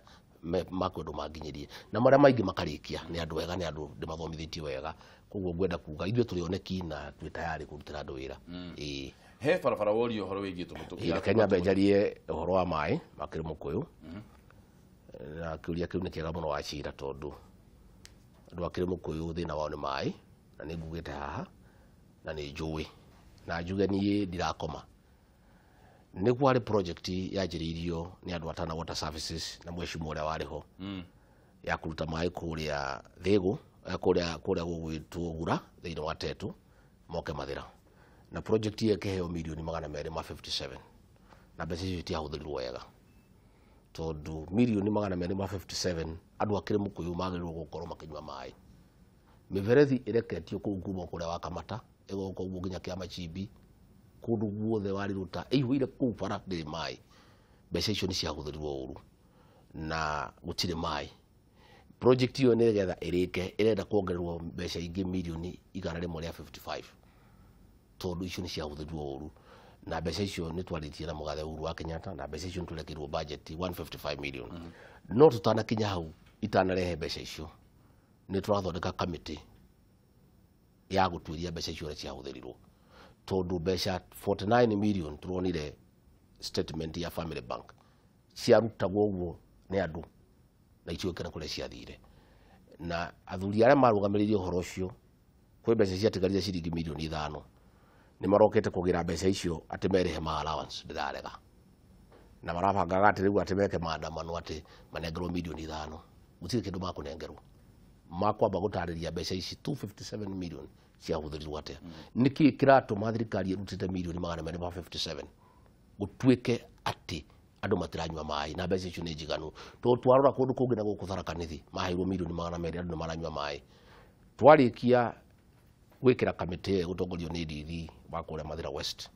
makwendu manginyirie na maria maingi makarikia ni andu wega ni andu ndimathomithitie wega koguo ngwenda kuga ithuĩ turi oneki na twi tayari kurutira andu wira he barabara wori uhoro wigie tumutukia Kenya benjarie uhoro wa mai makiri mukuyu na kiuria kiu ni kiega muno wa cira tondu andu akiri mukuyu thina wao ni mai na ni ngugite haha na ni njui na njuge nie ndirakoma ni kwari project yajiririo ni andu atana water services na mweshimu uria wariho ya kuruta mai kuria Thigu kuria gugwitwo Gura thiini wa Tetu moke Mathira na project ye keheo milioni 257 na mbeca icio itiahuthirirwo wega tondu milioni 257 andu akiri mukuyu magirirwo gukorwo makinywa mai miberethi ireketio kuu ngumo kuria wa Kamata igoko guo nginya kia Machimbi kundu guothe wariruta ihwire kuu bara ndiri mai mbeca icio ni ciahuthirirwo uru na gutire mai project iyo ni getha irike irenda kuongererwo mbeca ingi milioni 155 tondu icio ni ciahuthirirwo uru na mbeca icio ni twaritie na mugathe Uhuru wa Kenyatta na mbeca icio ni turekirwo budget 155 million no tutana kinya hau itanarehe mbeca icio ni turathondeka committee ya gutwiria mbeca icio ria ciahuthirirwo tondu mbeca 49 million turonire statement ya Family Bank ciarutagwo guo ni andu na icio kana kuria ciathire na athuri aria marugamiririre uhoro ucio kwi mbeca ciatigarire ciringi milioni 5 ni marokete kugira mbeca icio ati merehe ma allowance ndirarega na marabangaga ati riu ati meke maandamano ati manengerwo milioni 5 gutire kindu makunengerwo makwamba gutariria mbeca ici 257 million ciahuthirirwo atia niki kiratuma thirikari irutite milioni 257 gutwike ati andu matiranywa mai na mbeca icio ni njiganu to twarora kundu kungi na guku Tharaka-Nithi maheirwo milioni 200 andu maranywa mai twarikia gwikira kamite gutongorio ni DD wa kuria Mathira West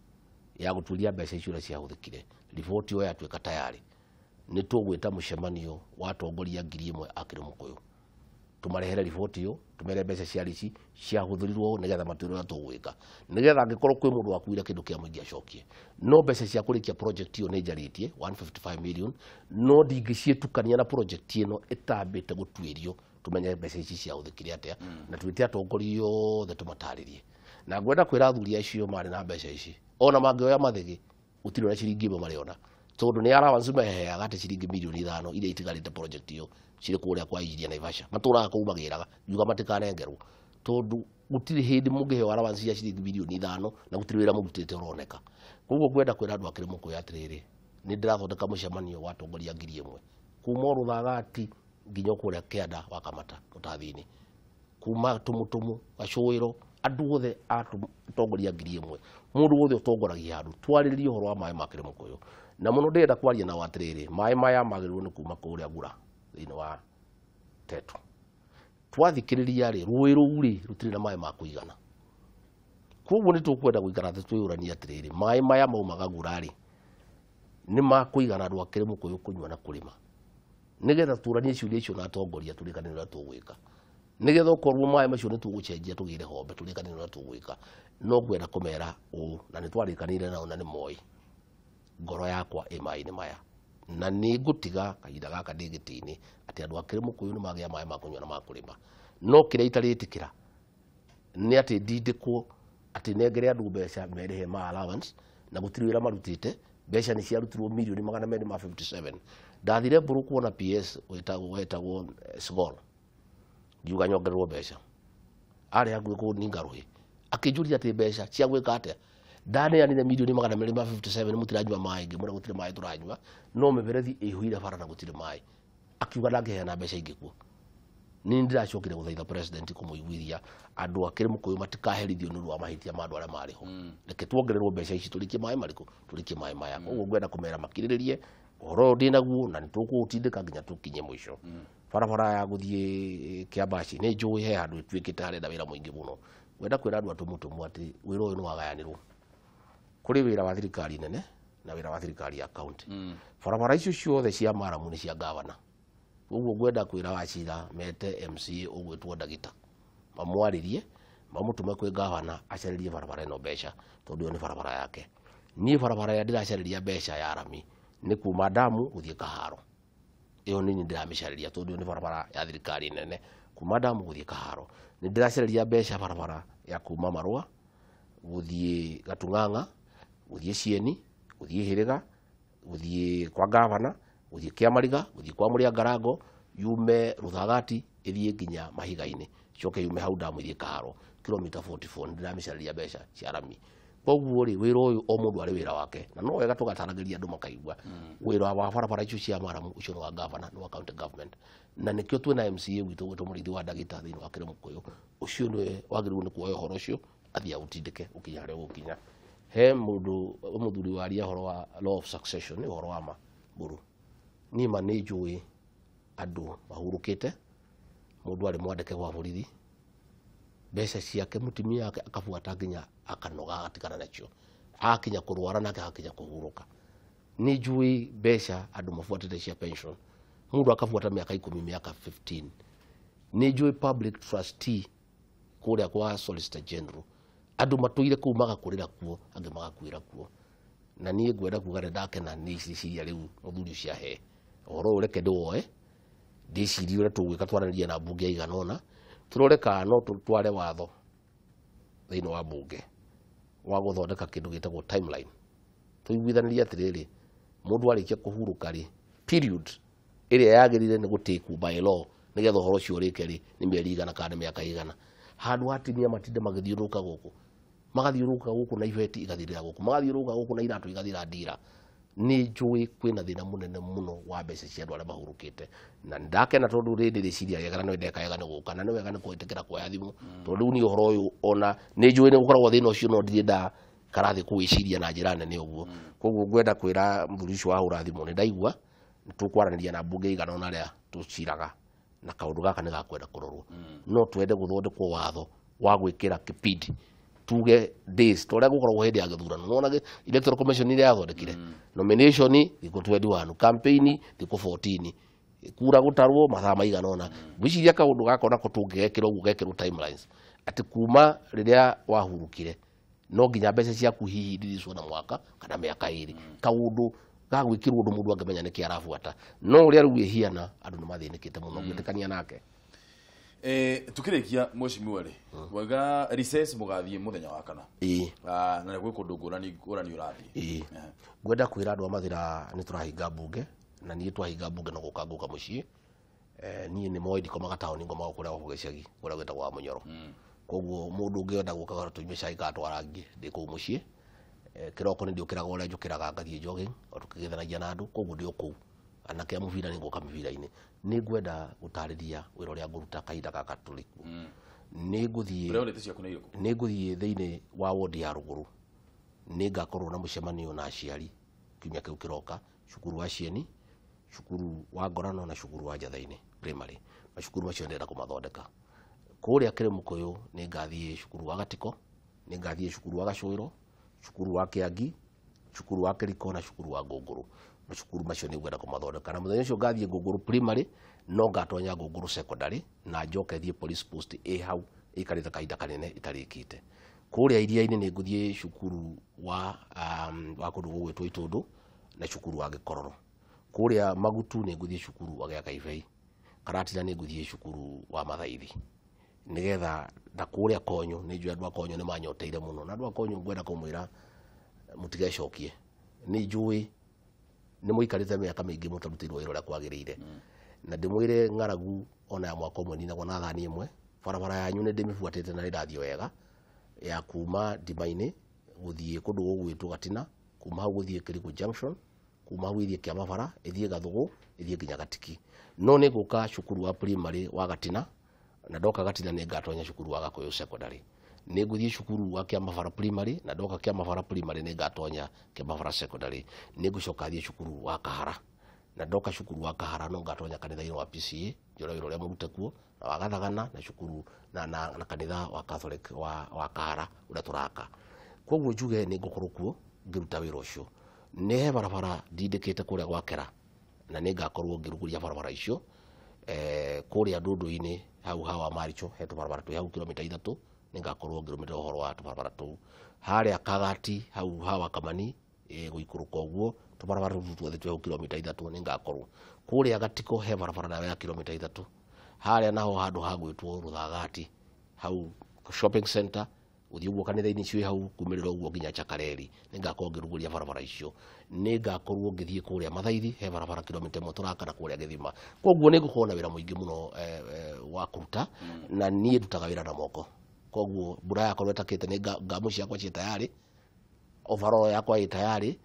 ya guturia mbeca icio ciahuthikire riboti yo yatwika tayari ni tugwita mucemanio wa atongoria 1000 akiri mukuyu tumarehere riboti yo tumere mbeca ciarici ciahuthirirwo nigetha matwiro tugwika nigetha angikorwo kwi mundu wakuira kindu kia muingi acokie no mbeca cia kurikia project yo ni njaritie 155 million no ndingicietukania na project ino itambite gutwirio tumenye mbeca ici ciahuthikire atia na twite atongoria othe tumataririe na ngwenda kwira athuri acio mari na mbeca ici ona mangioya mathigi utiro na ciringi imwe mariona tondu ni allowance meheaga ati ciringi milioni 5 iria itigarite project iyo ciri kuria kwa ijiria Naivasha maturaga kumagiraga yuga matikanengerwo tondu gutire hindi mungiheo allowance ya ciringi milioni 5 na gutire wira murutite uroneka koguo ngwenda kwira andu akiri mukuya atiriri ni ndirathondeka mucemanio wa atongoria 1000 kuma Ruthagati nginya kuria Kianda wa Kamata mutathini kuma tumutumu Gacuiro andu othe atongoria 1000 mundu wothe utongoragia andu twaririe uhoro wa mai makire mukuyu na muno ndenda kwaria na watiriri mai maya magirwo ni kuma kuria gura thini wa Tetu twathikiriria ri rui ruri rutiri na mai ma kuigana koguo ni tukwenda guikara twiyurania atiriri mai maya maumaga gura ri ni ma kuigana andu akiri mukuyu kunywa na kurima nigetha turanie ciuria icio na atongoria turikane uria tugwika nigetha ukorwo mai macio ni tugucenjia tugire hombe turikane uria tugwika no gwenda kumera na ni twarikanire nao na ni moi ngoro yakwa mai-ini maya na ni ngutiga kahinda gaka ndi gitini ati andu akiri mukuyu ni magia mai ma kunywa na ma kurima no kiria itaritikira ni ati ndindikwo ati negere andu mbeca merihe ma allowance na gutiri wira marutite mbeca ni ciarutirwo milioni 257 ndathire mburu kuona PS wetagwo Sgol ngiuga nyongererwo mbeca ari hakuhi kuninga ruhi akinjuria ati mbeca cia gwika atia ndaneanire milioni 257 mutiranywa mai ngimura gutire mai turanywa no miberethi ihuire bara na gutire mai akiuga ndangeheana mbeca ingĩ kuo ni ndiracokire guthaitha president kumuiguithia andu akiri mukuyu matikaherithio nuru wa mahitia ma andu aria mariho reke tuongererwo mbeca ici turikie mai mariku turikie mai maya koguo ngwenda kumera makiriririe horo ndinaguo na nitukuutindika nginya tukinye mwisho barabara ya guthie Kiambaci ni njui he handu twikite harenda wira muingi muno wenda kwira andu atumutumu ati wira uyu ni wagayanirwo kuri wira wa thirikari nene na wira wa thirikari ya county barabara icio ciothe cia Maramu ni cia gavana uguo gwenda kwira wacira mete MCA ugwitwo Ndagita mamwaririe mamutume kwi gavana acaririe barabara ino mbeca tondu yo ni barabara yake ni barabara ya ndiracariria mbeca ya arami ni kuma Damu guthie Kaharo iyo ni ndiramicariria tondu ni barabara ya thirikari nene kuma Damu guthie Kaharo ni ndiracariria mbeca barabara ya kuma Marua guthie Gatung'ang'a guthie Cieni guthie Hiriga guthie kwa gavana guthie Kiamariga guthie kwa Muria Ngarango yume Ruthagati ithie nginya Mahiga-ini coke yume hau Damu ithie Kaharo kilomita 44 ndiramicariria mbeca cia arami koguo ri wira uyu o mundu ari wira wake na no wega tugataragiria andu makaigua wira wa barabara icio cia Maramu ucio no wa gavana no wa county government na nikio twina MCA witu gwetu murithi wa Ndagita thini wa kire mukuyu ucio ni wagirwo ni kuoya horo ucio athia utindike ukinya hari gukinya he muthuri waria horo wa law of succession ni horo wa maburu ni manejui andu mahurukite mundu ari mwandike gwa borithi mbeca ciake mutumia yake akabuata nginya akanoga atikana nacio akinya kurwara nake akinya kuhuruka ni njui mbeca andu mafuatite cia pension mundu akabuata miaka 10 miaka 15 ni njui public trustee kuria kwa solicitor general andu matuire kumaga kurira kuo ange magakwira kuo na nie ngwenda kuga ndake na ni ciria riu muthuri cia he oro ureke ndoe ndicirie ure tugwika twaranirie na mbunge iganona turoreka no tware watho thini wa mbunge wa guthondeka kindu gitagwo timeline tuiguithanirie atiriri mundu arikia kuhuruka ri period iria yagirire ni gutiku by law nigetha horo cio rike ri ni mieri igana kana miaka igana handu atimia matinde magithiuruka guku na iveti igathirira guku magathiuruka guku na iratu igathira ndira ni njui kwina thina munene muno wa mbeca cia andu aria mahurukite na ndakena tondu rindi riciria riega no ndeka yega ni guka na ni wega ni kwitikira kuoya thimu tondu ni uhoro uyu ona ni njui ni gukoragwo thina ucio no ndirida karathi kuwiciria na njira nene uguo koguo ngwenda kwira muthuri ucio wa hura thimu ni ndaigua tukwaraniria na mbunge igana ona ria tuciraga na kaundu gaka ni gakwenda kurorwo no twende guthondekwo watho wa gwikira kipindi tuge days toria gukoragwo hindi ya githurano nona electoral commission ile yathondekire nomination iko 21 campaign iko 14 kura gutarwo mathaa maigana ona gwiciria kaundu gaka ona kutungekira uguo gekirwo timelines ati kuma riria wahurukire no nginya mbeca ciaku hihi ndiriswo na mwaka kana miaka iri kaundu gagwikirwo undu mundu angemenya niki arafuata no uria riu ihiana andu ni mathinikite muno gwitikania nake tukirikia mweshimiwa ri wega recess mugathie muthenya wa kana na gwe kundu ngurani urathi ngwenda kwira andu a Mathira ni turahinga mbunge na nie twahinga mbunge no gukanguka mucii nie ni moi ndikomaga tauni ngoma kuria wa gicagi kuria gwetagwo wa Munyoro koguo mundu ungienda gukaga tuime cai katwarangi ndi ku mucii kiroko ni ndiukiraga uria njukiraga ngathie jogging otukigithanagia na andu koguo ndi oku anake a muvira ni nguka muvira-ini ni ngwenda gutariria wira uria nguruta kahinda gaka tuliku ni nguthie thiini wa ward ya Ruguru ni ngakorwo na mucemanio na aciari kiumia kiu kiroka cukuru wa Cieni cukuru wa Ngorano na cukuru wa Njathaini primary macukuru macio ndenda kumathondeka kuria kire Mukuyu ni ngathie cukuru wa Gatiko ni ngathie cukuru wa Gacuiro cukuru wa Kiangi cukuru wa Kiriko na cukuru wa Ngunguru macukuru macio ni gwenda kumathondeka na muthenya ucio ngathie Ngunguru primary no ngatonya Ngunguru secondary na njoke thie police post hau ikarite kaida kanene itarikite kuria iria-ini ni nguthie cukuru wa kundu gwitwo Itundu na cukuru wa Gikororo kuria Magutu ni nguthie cukuru wa Kaibei Karatira ni nguthie cukuru wa Mathaithi nigetha na kuria Konyo ni njui andu a Konyo ni manyoteire muno na andu a Konyo ngwenda kumwira mutigecokie ni njui ni muikarite miaka mingi mutarutirwo wira uria kwagirire na ndimwire ng'aragu ona ya mwaka umwe ninagwo na thani imwe barabara yanyu ni ndimibuatite na irathio wega ya kuma Ndimaini guthie kundu gugwitwo Gatina kuma hau guthie Kiriku Junction kuma hau ithie Kiamabara ithie Gathugu ithie nginya Gatiki no ni guka cukuru wa primary wa Gatina na ndoka Gatina ni ngatonya cukuru wa Gakuyu secondary ni nguthie cukuru wa Kiamabara primary na ndoka Kiamabara primary ni ngatonya Kiamabara secondary ni ngucoka thie cukuru wa Kahara na ndoka cukuru wa Kahara no ngatonya kanitha-ini wa PCA njoro ria murute kuo na wa Gathagana na cukuru na kanitha wa Catholic wa Kahara uria turaka koguo njuge ni ngukorwo kuo ngiruta wira ucio ni he barabara ndindikite kuria gwakera na ni ngakorwo ngiruguria barabara icio kuria Ndundu-ini hau hawa Maricho he barabara tu hau kilomita 3 ni ngakorwo ngirumira uhoro wa barabara tu haria Kagati hau hawa Kamani guikuruka uguo tubarabara tuothe tu hau kilomita 3 ni ngakorwo kuria Gatiko he barabara ya kilomita 3 haria naho handu hagwitwo Ruthagati hau shopping center uthie uguo kanitha-ini cio hau kumirira uguo nginya Chakareri ni ngakorwo ngiruguria barabara icio ni ngakorwo ngithie kuria Mathaithi he barabara kilomita 1 turaka na kuria Githima koguo ni ngukorwo na wira muingi muno wa kuruta na nie ndutaga wira na moko koguo mbura yakwa etakite ni ngamu ciakwa cie tayari overall yakwa ĩ tayari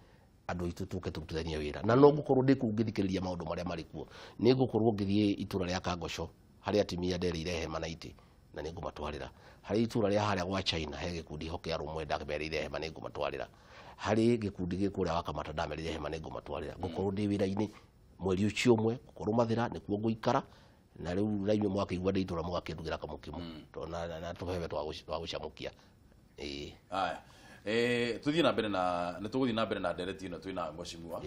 andu itu tuke turutithania wira na no ngukorwo ndikungithikiriria maundu maria mari kuo ni ngukorwo ngithie itura ria Kangosho haria atimia nderire hema naiti na ni ngumatwarira hari itura ria haria gwa China he gikundi hoke arumwe ndamerire hema ni ngumatwarira hari gikundi gikuria Wakamata ndamerire hema ni ngumatwarira ngukorwo ndi wira-ini mweri ucio umwe ngukorwo Mathira ni kuo nguikara na riu raimwe mwaka igwa nditura mugakindugira kamukimu to na tuhebe twa gucamukia aya tuthie na mbere na nituguthie na mbere na ndereti ino twina mweshimiwa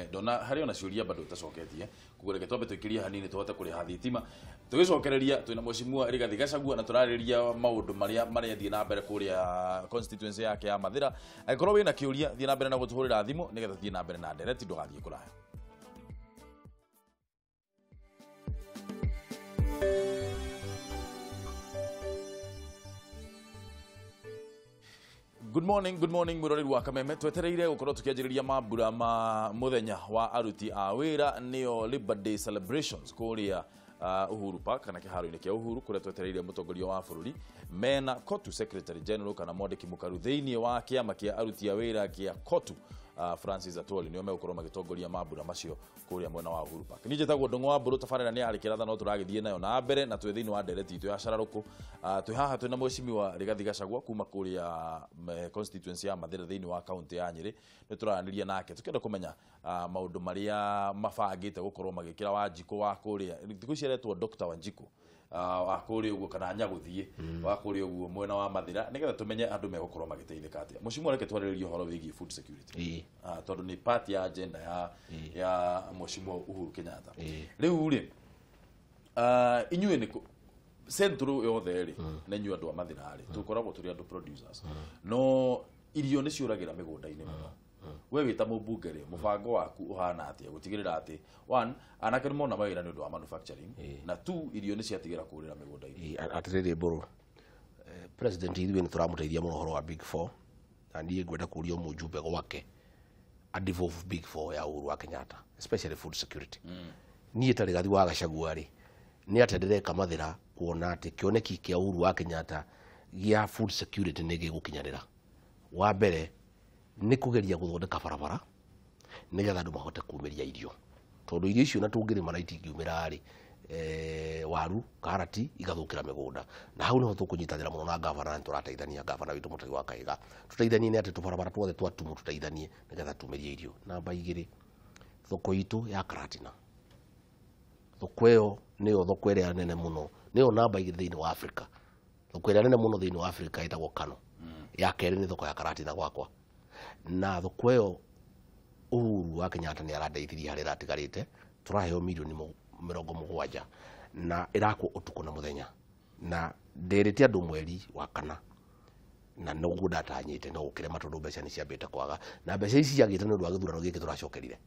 ndona hari ona ciuria bado tacoketie kugureke twambe twikirie hanini tuhote kuriha thitima tugicokereria twina mweshimiwa Rigathi Gachagua na turariria maundu maria thie na mbere kuria constituency yake ya Mathira akorwo wina kiuria thie na mbere na gutuhurira thimu nigetha thie na mbere na ndereti ndugathie kuraya. Good morning murori wa Kameme twetereire gukorwo tukianjiriria mambura ma muthenya wa aruti a wira nio Labor Day celebrations kuria Uhuru Park kana kiharo-ini kia Uhuru kuria twetereire mutongoria wa bururi mena Kotu Secretary General kana mwandiki mukaru thiini wa kiama kia aruti a wira kia Kotu Francis Atwoli nio megukorwo magitongoria mambura macio kuria mwena wa Uhuru Park. Nije tagwo Ndongo wa Mburu tabarira ni ari kiratha no turagithie nayo na mbere na twe thiini wa ndereti itu ya Cararuku twe haha twe na mweshimiwa Rigathi Gachagua kuma kuria constituency ya Mathira thiini wa county ya Nyeri ni turaniria nake tukenda kumenya maundu maria mabangite gukorwo magikira Wanjiku wa kuria thiku ciaretwo Dr. Wanjiku wa kuria uguo kana Nyaguthie wa kuria uguo mwena wa Mathira nigetha tumenye andu megukorwo magiteithika atia mushimo reke twaririe horo wigi food security tondu ni part ya agenda ya mushimo Uhuru Kenyatta riu ri inyuĩ ni central yothe ri na inyuĩ andu a Mathira ri tukoragwo turi andu producers no irio ni ciuragira migunda-ini muno we wita mubunge ri mubango waku uhana atia gutigirira ati one anake mona mawira ni undu wa manufacturing na two irio ni ciatigira kurira migunda-ini atiriri Mburu president ithuĩ ni turamuteithia muno horo wa Big 4 na niĩ ngwenda kuria mujumbe gwake adivolve Big 4 ya Uhuru wa Kenyatta especially food security niĩ ta Rigathi wa Gachagua ri ni atendereka Mathira kuona ati kioneki kia Uhuru wa Kenyatta gia food security ni gigukinyanira wa mbere ni kugeria guthondeka barabara nigetha andu mahote kuumiria irio tondu irio icio na tungiri maraiti ngiumira ri waru karati igathukira migunda na hau niho tukunyitanira muno na gavana na turateithania gavana witu Mutari wa Kaiga tuteithanie ni ati tubarabara twothe twatumu tuteithanie nigetha tumerie irio. Namba 2 thoko itu ya karatina thoko iyo niyo thoko iria nene muno niyo namba 2 thiini wa Africa thoko iria nene muno thiini wa Africa itagwo Kano ya keri ni thoko ya karatina gwakwa na thoko iyo Uhuru wa Kenyatta ni arandeithirie hari ratigarite turaheo milioni 70 na irako utuko na muthenya na nderete andu mweri wa kana na no ngudatanyite no gukire matondu mbeca ni ciambite kwaga na mbeca ici ciagite ni ndwa githurano giki turacokerire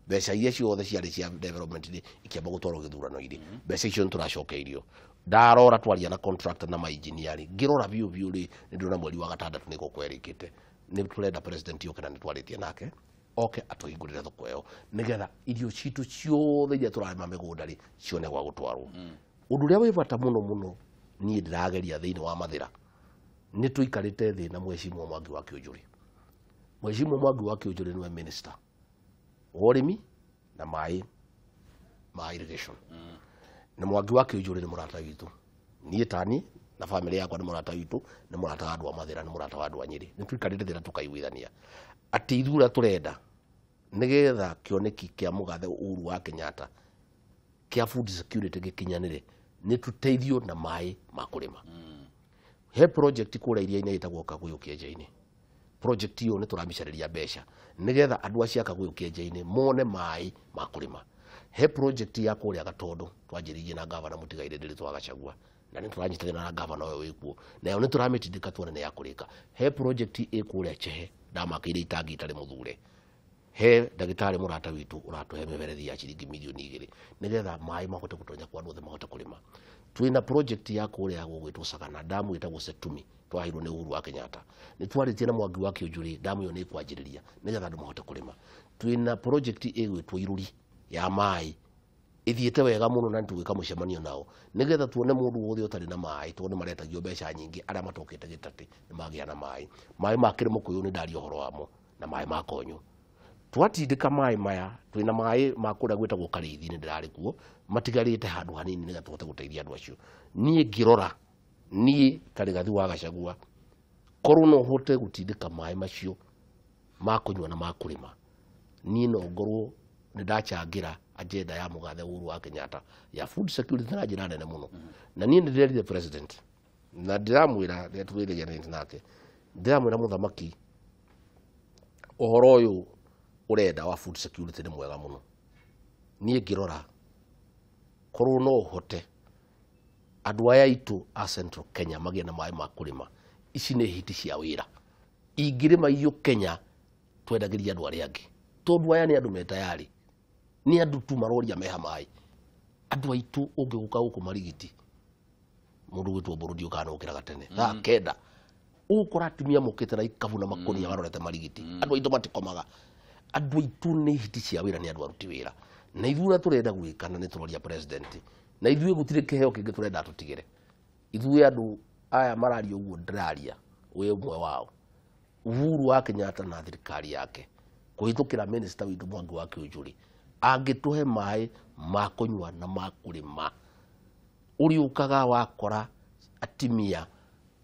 mbeca iria ciothe ciari cia development ni ikiamba gutwarwo githurano iri mbeca icio nturacokeirio ndarora twaria na contractor na engineer ngirora biu ri ndona mweri wa gatandatu niko kwerikite ni turenda president yoke na nitwaritie nake oke atuhingurire thoko iyo nigetha irio citu ciothe iria turarima migunda ri cione gwa gutwarwo undu uria wi bata muno nie ndirageria thiini wa Mathira ni tuikarite thi na Mheshimiwa Mwangi wa Kiunjuri. Mheshimiwa Mwangi wa Kiunjuri niwe minister urimi na mai irrigation na Mwangi wa Kiunjuri ni murata witu nie tani na family yakwa ni murata witu ni murata wa andu wa Mathira ni murata wa andu wa Nyeri ni tuikarite thi na tukaiguithania ati ithura turenda nigetha kioneki kia mugathe Uhuru wa Kenyatta kia food security gikinyanire ni tuteithio na mai makurima he project kura iria ina itagwo Kaguyu Kienja-ini project iyo ni turamicareria mbeca nigetha andu acia Kaguyu Kienja-ini mone mai makurima he project ya kuria Gatondo twanjiririe na gavana Mutigaire ndiri twagacagua na ni turanyitanira na gavana oyo wikuo na yo ni turamitindika tuone ni yakurika he project ikuria Chehe ndamakire itangi itari muthure he ndagitari murata witu uratuhe miberethi ya ciringi milioni 2 nigetha mai mahote gutonya kwa andu othe mahote kurima twina project ya kuria gugwitwo Sagana damu itagwo Setumi twahirwo ni Uhuru wa Kenyatta ni twaritie na Mwangi wa Kiunjuri damu yo ni kwanjiriria nigetha andu mahote kurima twina project igwitwo Iruri ya mai ithiete wega muno na ntugika mucemanio nao nigetha tuone mundu wothe utari na mai tuone maretagio mbeca nyingi aria matokete Gitati ni magia na mai makire mukuyu ni ndari ohoro wamo na mai makonyo twatindika mai maya twina mai makuria gwitagwo Karithi ni ndirari kuo matigarite handu hanini nigetha tuhote guteithia andu acio nie ngirora nie Karigathi wa Gacagua korwo no hote gutindika mai macio makunywa na makurima nie no ngorwo ni ndachangira agenda ya mugathe Uhuru wa Kenyatta ya food security na njira nene muno na nie ndirerire president na ndiramwira ndetuwire nake ndiramwira muthamaki ohoro uyu urenda wa food security ni mwega muno nie ngirora korwo no hote andu aya itu a Central Kenya magie na mai makurima ici ni hiti cia wira ingirima iyo Kenya twendagiria andu aria angi tondu aya ni andu metayari ni andu tu maroria meha mai andu aitu ungiguka guku marigiti mundu gwitwo Burundi ukana ukira gatene kenda ukora atumia mukite na ikabu na makoni ya marorete marigiti andu aitu matikomaga andu aitu ni hiti cia wira ni andu aruti wira na ithura turenda gwikana ni turoria president na ithuĩ gutire kiheo kingi turenda tutigire ithuĩ andu aya mararia uguo ndiraria we umwe wao Uhuru wa Kenyatta na thirikari yake kuhitukira minister witu Mwangi wa Kiunjuri angituhe mai makunywa na makurima uri ukaga wakora atimia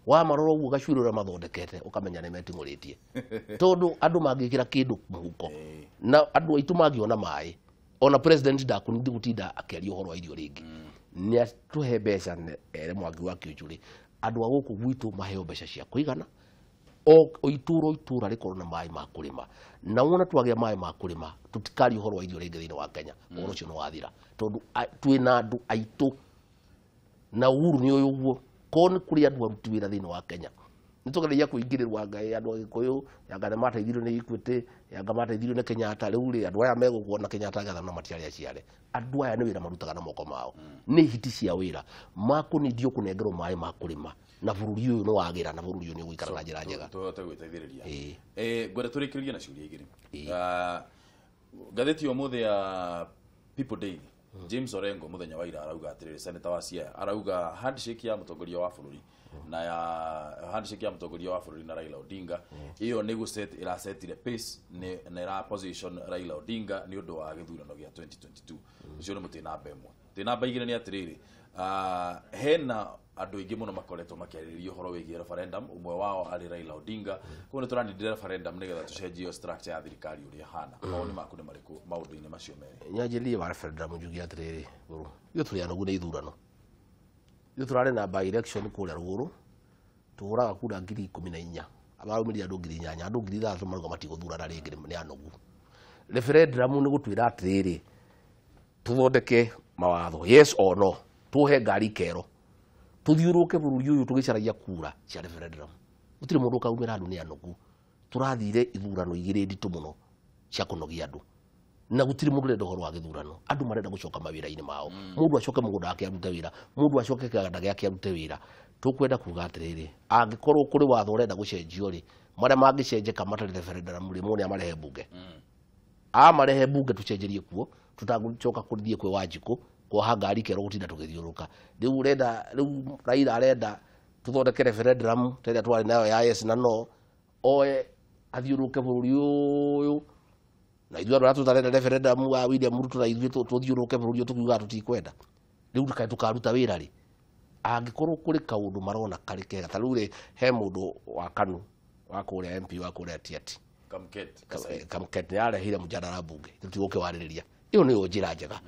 wa maroro uguo gacwirura mathondekete ukamenya ni metinguritie tondu andu mangikira kindu muhuko na andu aitu mangiona mai ona president ndakunidi gutinda akiaria uhoro wa irio ringi ni atuhe mbeca ere Mwangi wa Kiunjuri andu aguku gwitu maheo mbeca cia kuigana o itura rikorwo na mai makurima na wona twagia mai makurima tutikari uhoro wa irio ringi thiini wa Kenya uhoro ucio no wathira tondu twina andu aitu na Uhuru ni uyu guo kon kuri andu aruti wira thiini wa Kenya nitugereria kuingirirwa ngai andu agikuyu yanga mateithirio ni Equity yanga mateithirio ni Kenyatta riu ri andu aya megukuona Kenyatta gatha na matiaria ciare andu aya ni wira marutaga na moko mao ni hiti cia wira makunidio kunengerwo mai makurima na bururi uyu no wagira na bururi uyu ni gwikara na njira njega tuhote gwiteithiriria gwenda turikiririe na ciuria igiri gatheti omuthe ya People Daily James Orengo muthenya wa ira arauga atiriri senator wa Siaya arauga handshake ya mutongoria wa bururi na ya handshake ya mutongoria wa bururi na Raila Odinga iyo ni guset ira setire pace na ira position Raila Odinga ni undu wa githurano gia 2022 ucio ni mutina bemwe Ti namba igire ni atiriri. Hena andu ingi muno makoretwo makiariria uhoro wigie referendum, umwe wao ari Raila Odinga. Ko ni turani referendum nigetha tucenjie structure ya thirikari uria hana. Maoni maku ni mariku maundu-ini macio meri? Nyanjirie wa referendum njugi atiriri buru. Iyo turi anagu ni ithurano. Iyo turare na by election kule ruguru. Tuhuraga kura 14,000. Abarumirie andu 8,000, andu 3,000 maruga matiguthurana ringi ni anogu. Referendum ni gutwira atiriri. Tuthondeke mawatho yes or no. Tuhe ngari kero. Tuthiuruke bururi uyu tugicaragia kura cia referendum. Gutire mundu kaumira andu ni anogu. Turathire ithurano igire nditu muno cia kunogia andu. Na gutire mundu renda horo wa githurano. Andu marenda gucoka mawira-ini mao. Mundu acoke mugunda wake arute wira. Mundu acoke kaganda gake arute wira. Tukwenda kuga atiriri. Angikorwo kuri watho urenda gucenjio ri, maria mangicenjeka matari referendum ri mune amarehe bunge. Amarehe bunge tucenjerie kuo. Tutagucoka kurithie kwe Wanjiku. Kwa ngari kero gutinda tugithiuruka riu Raila arenda tuthondeke referendum tena twari nayo ya yes na no oe athiuruke bururi uyu na ithuĩ andũ arĩa tũtarenda referendum wa William Ruto na ithuĩ tũthiũrũke bũrũri ũyũ tũkiuga tũtikwenda rĩu tũkaruta wĩra rĩ angĩkorwo kũrĩ kaũndũ marona karĩ kega ta rĩu rĩ he mũndũ wa Kanu wa kũrĩa MP wa kũrĩa Tiati Kamket nĩ arehire mũjadala bunge tũtigũke warĩrĩria iyo nĩyo njĩra njega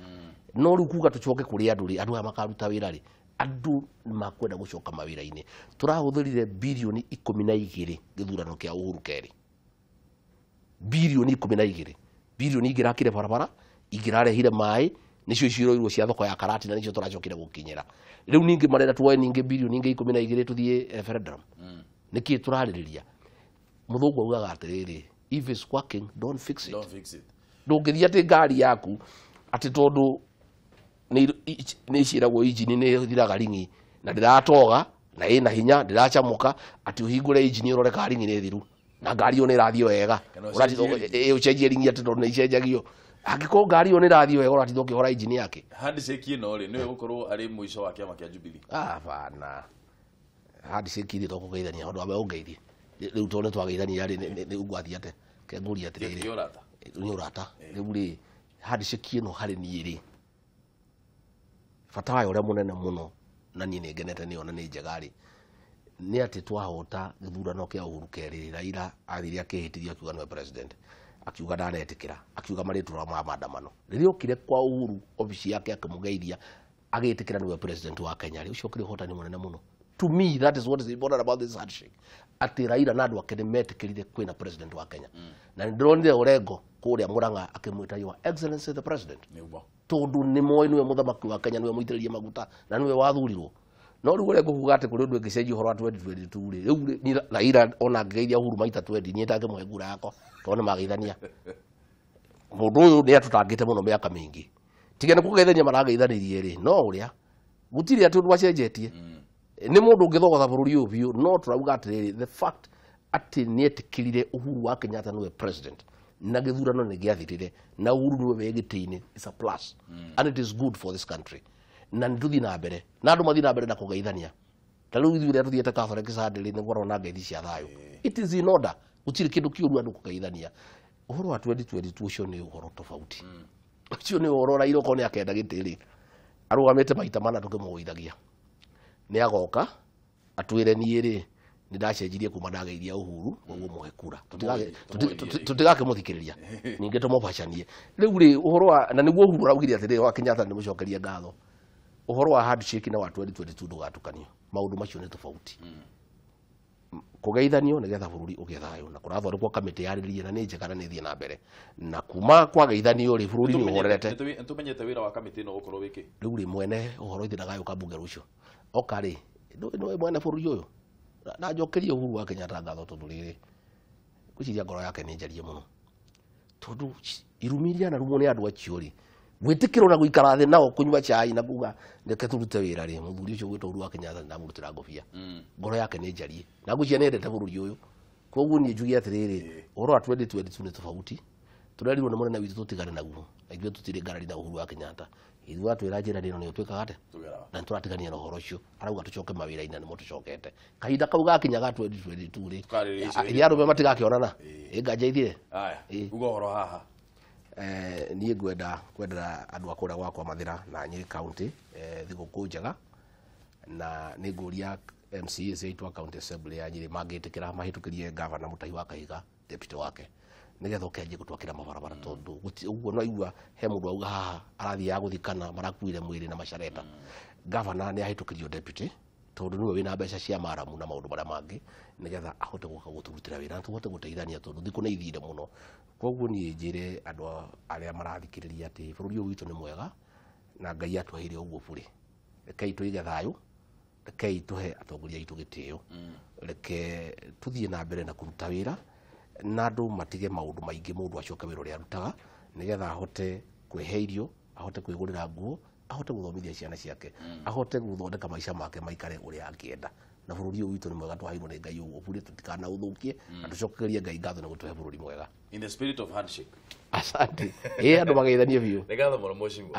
no rĩu kuga tũcoke kũrĩ andũ rĩ andũ aya makaruta wĩra rĩ andũ makwenda gũcoka mawĩra-inĩ tũrahũthĩrire bilioni 12 gĩthurano kĩa Uhuru Keri bilioni 12 bilioni ingĩrakire barabara ingĩrarehire maĩ nicio iciroirwo cia thoko ya Karati na nicio tũracokire gũkinyĩra rĩu ningĩ marenda tuoe ningĩ bilioni ingĩ 12 tũthiĩ referendum nĩkĩ tũrarĩrĩria mũthũngũ augaga atĩrĩrĩ if it's working don't fix it ndũngĩthiĩ atĩ ngari yaku atĩ tondũ nĩ ciragwo injini nĩ thiraga ringi na ndĩratoga na ĩna hinya ndĩracamuka atĩ ũhingũre injini ũrore ka ringi nĩ thiru na ngari ĩyo nĩ ĩrathiĩ wega ũcenjie ringi atĩ tondũ nĩ icenjagio angĩkorwo ngari ĩyo nĩ ĩrathiĩ wega ũrathiĩ ũkĩhora injini yake handshake ĩno rĩ nĩwe gũkorwo arĩ mũico wa kĩama kĩa Jubilee bana handshake ĩrĩ tũkũgeithania ũndũ wa ũngeithie rĩu tondũ nĩ twageithania rĩ ũgwathiĩ atĩ kengũria atĩrĩrĩ nĩ ũrata rĩu rĩ handshake ĩno harĩ niĩ rĩ bata wayo ũrĩa mũnene mũno na niĩ nĩ ngenete nĩ ona nĩ njega rĩ nĩ atĩ twahota gĩthurano kĩa Uhuru Keri Raila athire akĩhĩtithia akiuga nĩwe president akiuga ndaretĩkĩra akiuga marĩtwa ma maandamano rĩrĩa okire kwa Uhuru obici yake akĩmũgeithia agĩtĩkĩra nĩwe president wa Kenya rĩu ũcio kĩrĩ ũhotani mũnene mũno to me that is what is important about this handshake atĩ Raila na andũ ake nĩ metĩkĩrire kwĩna president wa Kenya na nĩ ndĩronire Orengo kũrĩa Mũrang'a akĩmwĩta your excellency the president tondũ nĩ moĩ nĩwe mũthamaki wa Kenya nĩwe mũitĩrĩria maguta na nĩwe wathurirwo no rĩu Orengo kuga atĩ kũrĩ ũndũ ũngĩcenjia ũhoro wa 2022 rĩ rĩu Raila ona angĩgeithia Uhuru maita 20 niĩ ndangĩmũhe ngura yakwa tondũ nĩ mageithania mũndũ ũyũ nĩ atũtangĩte mũno mĩaka mĩingĩ tiga nĩ kũgeithania marageithanĩrie rĩ no ũrĩa gũtirĩ atĩ ũndũ wacenjetie nĩ mũndũ ũngĩthogotha bũrũri ũyũ biũ no tũrauga atĩrĩrĩ the fact atĩ nĩ etĩkĩrire Uhuru wa Kenyatta nĩwe president na gĩthurano nĩ gĩathirire na Uhuru nĩwe wĩ gĩtĩ-inĩ is a plus and it is good for this country na nĩtũthiĩ na mbere na andũ mathiĩ na mbere na kũgeithania ta rĩu ithuĩ rĩrĩa tũthiĩte Catholic Sunday nĩ gwarona ngeithi cia thayũ it is in order gũtirĩ kĩndũ kĩũru andũ kũgeithania ũhoro wa 2022 ũcio nĩ ũhoro tofauti ũcio nĩ ũhoro Raila okorwo nĩ akenda gĩtĩ rĩ arũgamĩte maita mana tũkĩmũgũithagia nĩ agoka atwĩre niĩ rĩ nĩ ndacenjirie kuma ndageithia Uhuru koguo mũhe kura tũtigakĩmũthikĩrĩria ningĩ tũmũbacanie rĩu rĩ ũhoro wa na nĩguo Uhuru araugire atĩrĩrĩ wa Kenyatta nĩ mũcokerie ngatho ũhoro wa handshake na wa 2022 ndũgatukanio maũndũ macio nĩ tofauti kũgeithanio nĩgetha bũrũri ũgĩe thayũ na kũrathondekwo kamĩtĩ yarĩrĩrie na nĩ njega na nĩ thiĩ na mbere na kuma kwa geithanio rĩ bũrũri nĩ ũhorerete nĩtũmenyete wĩra wa kamĩtĩ ĩno gũkorwo wĩkĩ rĩu rĩ mwene ũhoro ithinaga yũka mbunge rũciũ oka rĩ nĩ mwene bũrũri ũyũ na njokerie Uhuru wa Kenyatta ngatho tondũ rĩrĩ gwĩciria ngoro yake nĩ njarie mũno tondũ irumiria na rumwo nĩ andũ acio rĩ gwĩtĩkĩrwo na gũikara thĩ nao kũnyua chai na kuga reke tũrute wĩra rĩ mũthuri ũcio gwĩtwo Uhuru wa Kenyatta na mũrutĩra ngobia ngoro yake nĩ njarie na ngũcia nĩ endete bũrũri ũyũ koguo niĩ njuge atĩrĩrĩ ũhoro wa 2022 nĩ tofauti tũrerirwo nĩ mũnene witũ tũtigane naguo na ithuĩ tũtirĩ ngarari na Uhuru wa Kenyatta ithuĩ atwĩra njĩra ĩno nĩ ũtwĩkaga atĩ na tũratigania na ũhoro ũcio arauga tũcoke mawĩra-inĩ na nĩmo tũcokete kahinda kau gakinyaga 2022 rĩ iria arũme matigakĩonana nganja ithire uga ũhoro haha niĩ kwendera andũ akũrĩa gwakwa Mathira na Nyeri County thigũkũ njega, na nĩ ngũria MCAs aitu a County Assembly ya Nyeri mangĩtĩkĩra mahĩtũkĩrie Governor Mũtahi wa Kahiga deputy wake nigetha ũkenjie gũtwakĩra mabarabara tondũ ũguo no igua he mũndũ auga haha arathiaga gũthikana marakuire mwĩrĩ na macareta. Governor nĩ ahĩtũkĩrio deputy tondũ niwe wĩna mbeca cia maramu na maũndũ marĩa mangĩ nigetha ahote gũka gũtũrutĩra wĩra na tũhote gũteithania tondũ thikũ nĩ ithire mũno. Koguo niĩ njĩre andũ arĩa marathikĩrĩria atĩ bũrũri ũyũ witũ nĩ mwega na Ngai atũheire ũguo bũrĩ, rekei tũige thayũ, rekei tũhe atongoria aitũ gĩtĩo, reke tũthiĩ na mbere na kũruta wĩra na andũ matige maũndũ maingĩ mũndũ acoke wĩra ũrĩa arutaga nigetha ahote kwĩhe irio, ahote kwĩgũrĩra nguo, ahote gũthomithia ciana ciake, ahote gũthondeka maica make maikare ũrĩa angĩenda. Na bũrũri ũyũ witũ nĩ mwega twaheirwo nĩ Ngai ũguo bũrĩ, tũtikanaũthũkie na tũcokerie Ngai ngatho nĩ gũtũhe bũrũri mwega. In the spirit of handshake. Asante. Andũ mageithanie biũ. Nĩ ngatho mũno mheshimiwa.